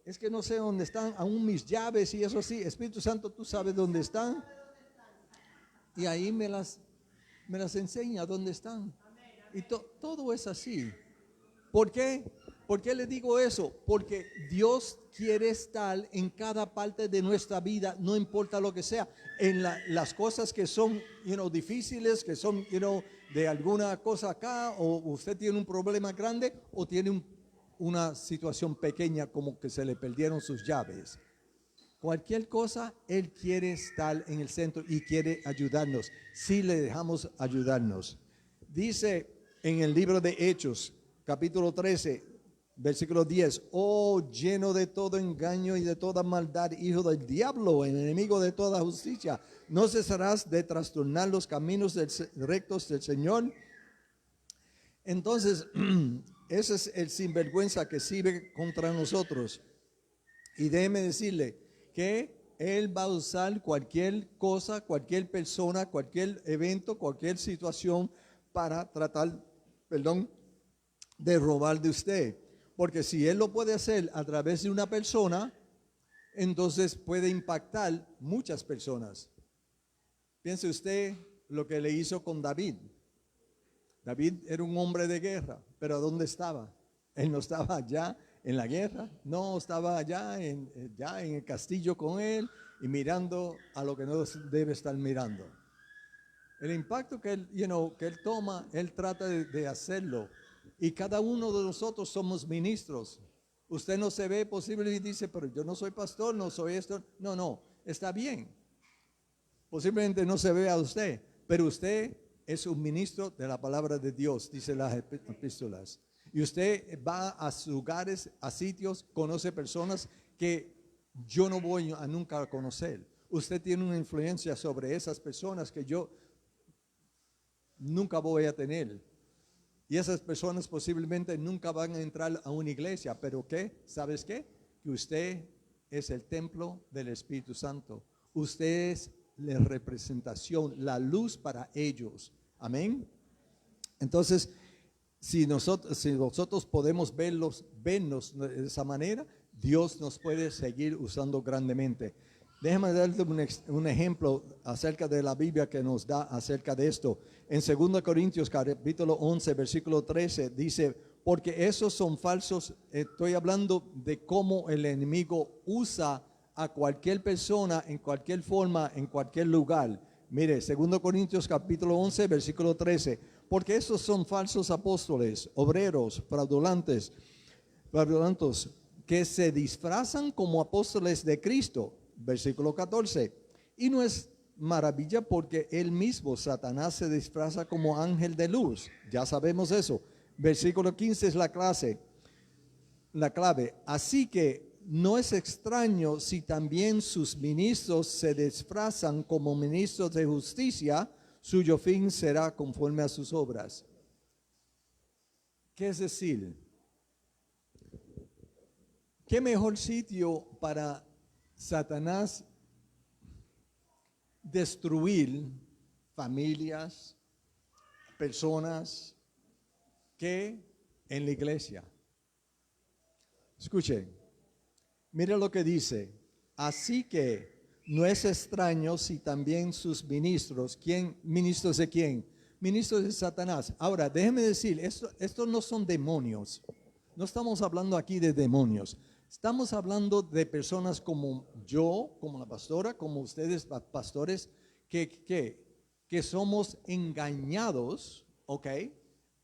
[SPEAKER 4] es que no sé dónde están aún mis llaves y eso sí. Espíritu Santo, tú sabes dónde están. Y ahí me las enseña dónde están. Y todo es así. ¿Por qué? ¿Por qué le digo eso? Porque Dios quiere estar en cada parte de nuestra vida, no importa lo que sea. En las cosas que son, difíciles, que son, de alguna cosa acá, o usted tiene un problema grande, o tiene una situación pequeña como que se le perdieron sus llaves. Cualquier cosa, Él quiere estar en el centro y quiere ayudarnos, si le dejamos ayudarnos. Dice en el libro de Hechos, capítulo 13, versículo 10, oh, lleno de todo engaño y de toda maldad, hijo del diablo, enemigo de toda justicia, ¿no cesarás de trastornar los caminos rectos del Señor? Entonces, ese es el sinvergüenza que sirve contra nosotros. Y déjeme decirle que Él va a usar cualquier cosa, cualquier persona, cualquier evento, cualquier situación para tratar, de robar de usted. Porque si Él lo puede hacer a través de una persona, entonces puede impactar muchas personas. Piense usted lo que le hizo con David. David era un hombre de guerra, pero ¿dónde estaba? Él no estaba allá en la guerra, no estaba allá en el castillo con él y mirando a lo que no debe estar mirando. El impacto que él, que él toma, él trata de hacerlo. Y cada uno de nosotros somos ministros. Usted no se ve posiblemente y dice, pero yo no soy pastor, no soy esto. No, está bien. Posiblemente no se ve a usted, pero usted es un ministro de la palabra de Dios, dice las epístolas. Y usted va a lugares, a sitios, conoce personas que yo no voy a nunca conocer. Usted tiene una influencia sobre esas personas que yo nunca voy a tener. Y esas personas posiblemente nunca van a entrar a una iglesia, pero ¿qué? ¿Sabes qué? Que usted es el templo del Espíritu Santo. Usted es la representación, la luz para ellos. Amén. Entonces, si nosotros podemos vernos de esa manera, Dios nos puede seguir usando grandemente. Déjame darte un ejemplo acerca de la Biblia que nos da acerca de esto. En 2 Corintios capítulo 11, versículo 13, dice, porque esos son falsos. Estoy hablando de cómo el enemigo usa a cualquier persona en cualquier forma, en cualquier lugar. Mire, 2 Corintios capítulo 11, versículo 13, porque esos son falsos apóstoles, obreros, fraudulentos, que se disfrazan como apóstoles de Cristo. Versículo 14, y no es maravilla porque él mismo, Satanás, se disfraza como ángel de luz. Ya sabemos eso. Versículo 15 es la clave. Así que no es extraño si también sus ministros se disfrazan como ministros de justicia, suyo fin será conforme a sus obras. ¿Qué es decir? ¿Qué mejor sitio para Satanás destruir familias, personas, que en la iglesia? Escuchen, mire lo que dice. Así que no es extraño si también sus ministros, ¿ministros de quién? Ministros de Satanás. Ahora, déjeme decir, estos no son demonios. No estamos hablando aquí de demonios. Estamos hablando de personas como yo, como la pastora, como ustedes, pastores, que somos engañados, ¿ok?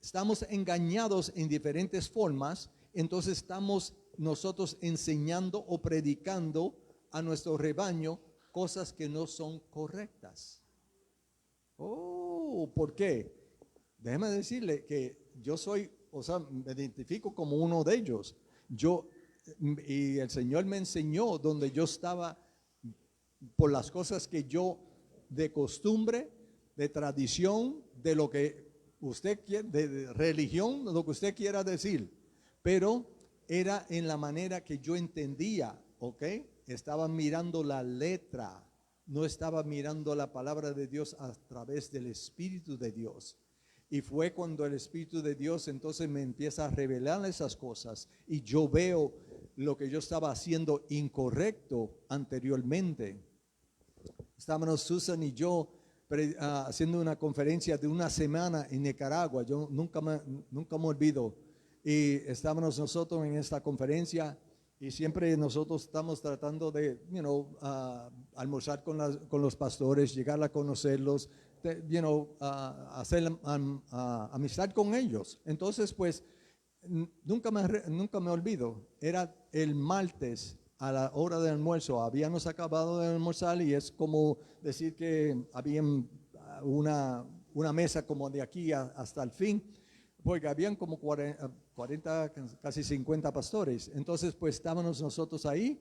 [SPEAKER 4] Estamos engañados en diferentes formas, entonces estamos nosotros enseñando o predicando a nuestro rebaño cosas que no son correctas. Oh, ¿por qué? Déjeme decirle que yo me identifico como uno de ellos. Y el Señor me enseñó donde yo estaba por las cosas que yo de costumbre, de tradición, de lo que usted quiere, de religión, lo que usted quiera decir, pero era en la manera que yo entendía, ¿ok? Estaba mirando la letra, no estaba mirando la palabra de Dios a través del Espíritu de Dios. Y fue cuando el Espíritu de Dios entonces me empieza a revelar esas cosas y yo veo lo que yo estaba haciendo incorrecto anteriormente. Estábamos Susan y yo haciendo una conferencia de una semana en Nicaragua. Yo nunca me olvido. y estábamos nosotros en esta conferencia y siempre nosotros estamos tratando de, almorzar con los pastores, llegar a conocerlos, hacer amistad con ellos. Entonces, pues, nunca me olvido, era el martes a la hora del almuerzo, habíamos acabado de almorzar y es como decir que había una mesa como de aquí hasta el fin, porque habían como 40, casi 50 pastores. Entonces, pues estábamos nosotros ahí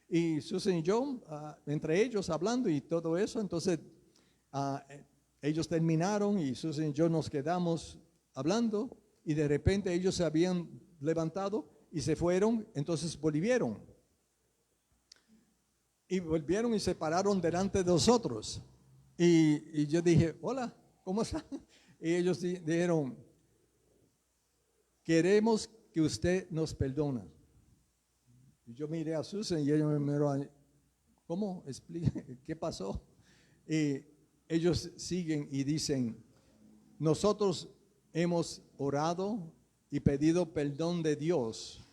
[SPEAKER 4] y Susan y yo, entre ellos hablando y todo eso. Entonces, ellos terminaron y Susan y yo nos quedamos hablando y de repente ellos se habían levantado y se fueron, entonces volvieron. Y volvieron y se pararon delante de nosotros. Y yo dije, hola, ¿cómo están? Y ellos dijeron, queremos que usted nos perdone. Y yo miré a Susan y ella me miró, ¿cómo? Explique, ¿qué pasó? Y ellos siguen y dicen, nosotros hemos orado y pedido perdón de Dios.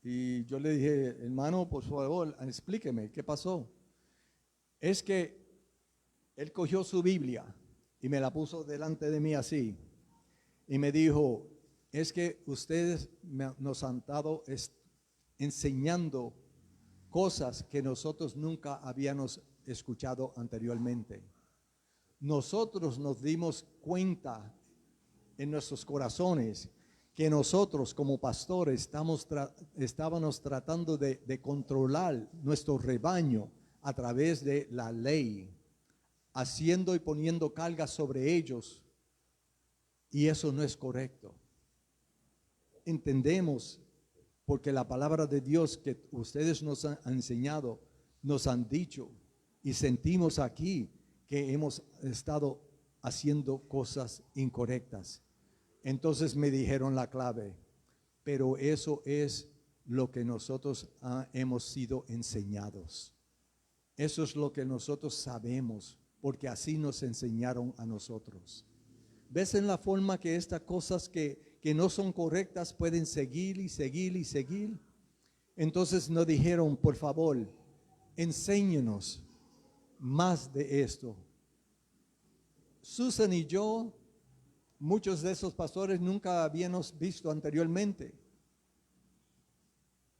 [SPEAKER 4] Y yo le dije, hermano, por favor, explíqueme, ¿qué pasó? Es que él cogió su Biblia y me la puso delante de mí así. Y me dijo, es que ustedes nos han estado enseñando cosas que nosotros nunca habíamos escuchado anteriormente. Nosotros nos dimos cuenta en nuestros corazones que nosotros como pastores estábamos tratando de controlar nuestro rebaño a través de la ley, haciendo y poniendo cargas sobre ellos, y eso no es correcto. Entendemos, porque la palabra de Dios que ustedes nos han enseñado, nos han dicho, y sentimos aquí que hemos estado haciendo cosas incorrectas. Entonces me dijeron la clave, pero eso es lo que nosotros hemos sido enseñados. Eso es lo que nosotros sabemos, porque así nos enseñaron a nosotros. ¿Ves en la forma que estas cosas que no son correctas pueden seguir y seguir y seguir? Entonces nos dijeron, por favor, enséñenos más de esto. Susan y yo, muchos de esos pastores nunca habíamos visto anteriormente.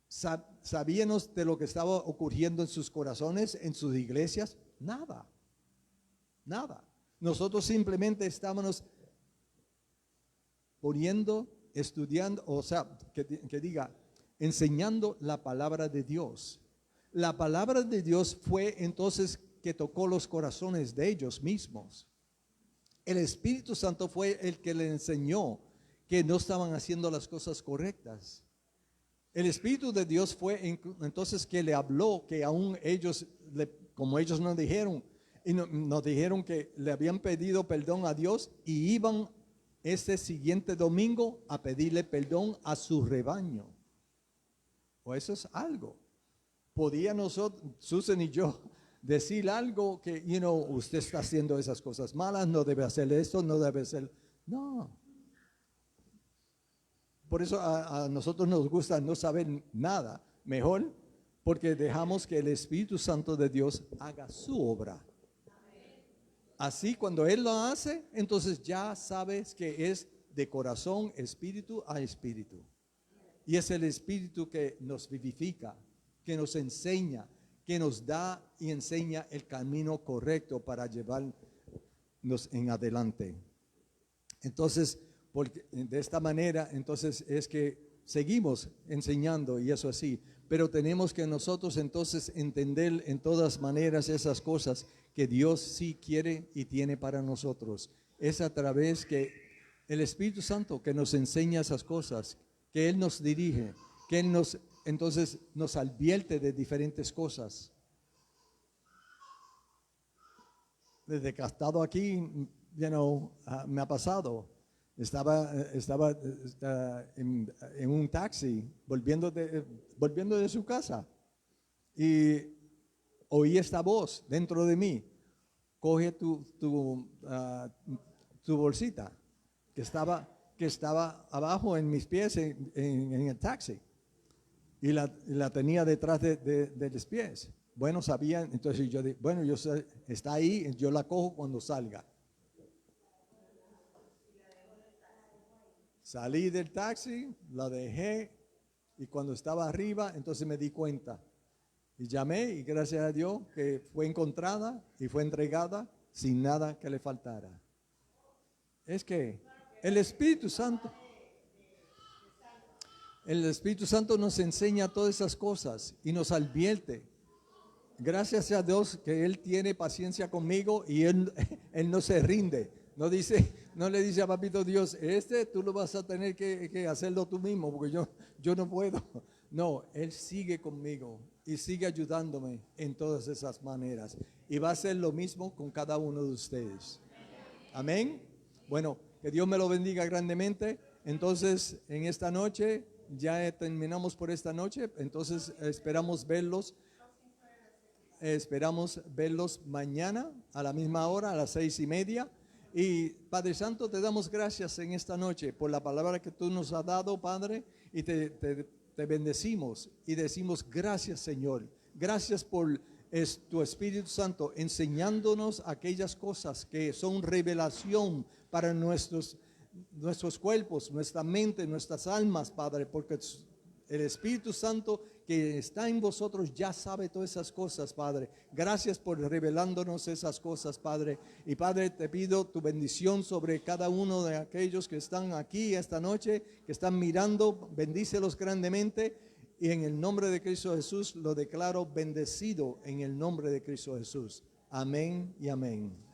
[SPEAKER 4] ¿Sabíamos de lo que estaba ocurriendo en sus corazones, en sus iglesias? Nada. Nosotros simplemente estábamos poniendo, estudiando, o sea, que diga, enseñando la palabra de Dios. La palabra de Dios fue entonces que tocó los corazones de ellos mismos. El Espíritu Santo fue el que le enseñó que no estaban haciendo las cosas correctas. El Espíritu de Dios fue entonces que le habló, que aún ellos, como ellos nos dijeron, y nos dijeron que le habían pedido perdón a Dios y iban ese siguiente domingo a pedirle perdón a su rebaño. O eso es algo. Podía nosotros, Susan y yo, decir algo que, usted está haciendo esas cosas malas, no debe hacer esto, no debe hacer. No. Por eso a nosotros nos gusta no saber nada. Mejor porque dejamos que el Espíritu Santo de Dios haga su obra. Así cuando Él lo hace, entonces ya sabes que es de corazón, espíritu a espíritu. Y es el Espíritu que nos vivifica, que nos enseña, que nos da y enseña el camino correcto para llevarnos en adelante. Entonces, porque de esta manera, entonces es que seguimos enseñando y eso así, pero tenemos que nosotros entonces entender en todas maneras esas cosas que Dios sí quiere y tiene para nosotros. Es a través que el Espíritu Santo que nos enseña esas cosas, que Él nos dirige, que Él entonces nos advierte de diferentes cosas. Desde que he estado aquí, me ha pasado. Estaba en un taxi volviendo de su casa y oí esta voz dentro de mí: coge tu bolsita, que estaba que estaba abajo en mis pies en el taxi. Y la tenía detrás de los pies. Bueno, sabían, entonces yo dije, bueno, yo sé, está ahí, yo la cojo cuando salga. Salí del taxi, la dejé y cuando estaba arriba, entonces me di cuenta. Y llamé y gracias a Dios que fue encontrada y fue entregada sin nada que le faltara. Es que el Espíritu Santo nos enseña todas esas cosas y nos advierte. Gracias a Dios que Él tiene paciencia conmigo y Él no se rinde. No le dice a Papito Dios, tú lo vas a tener que hacerlo tú mismo porque yo no puedo. No, Él sigue conmigo y sigue ayudándome en todas esas maneras. Y va a hacer lo mismo con cada uno de ustedes. Amén. Bueno, que Dios me lo bendiga grandemente. Entonces, en esta noche, ya terminamos por esta noche. Entonces, esperamos verlos mañana a la misma hora, a las 6:30. Y Padre Santo, te damos gracias en esta noche por la palabra que tú nos has dado, Padre, y te bendecimos y decimos gracias, Señor. Gracias por tu Espíritu Santo enseñándonos aquellas cosas que son revelación para nuestros cuerpos, nuestra mente, nuestras almas, Padre, porque el Espíritu Santo que está en vosotros ya sabe todas esas cosas, Padre. Gracias por revelándonos esas cosas, Padre. Y Padre, te pido tu bendición sobre cada uno de aquellos que están aquí esta noche, que están mirando. Bendícelos grandemente. Y en el nombre de Cristo Jesús lo declaro bendecido en el nombre de Cristo Jesús. Amén y amén.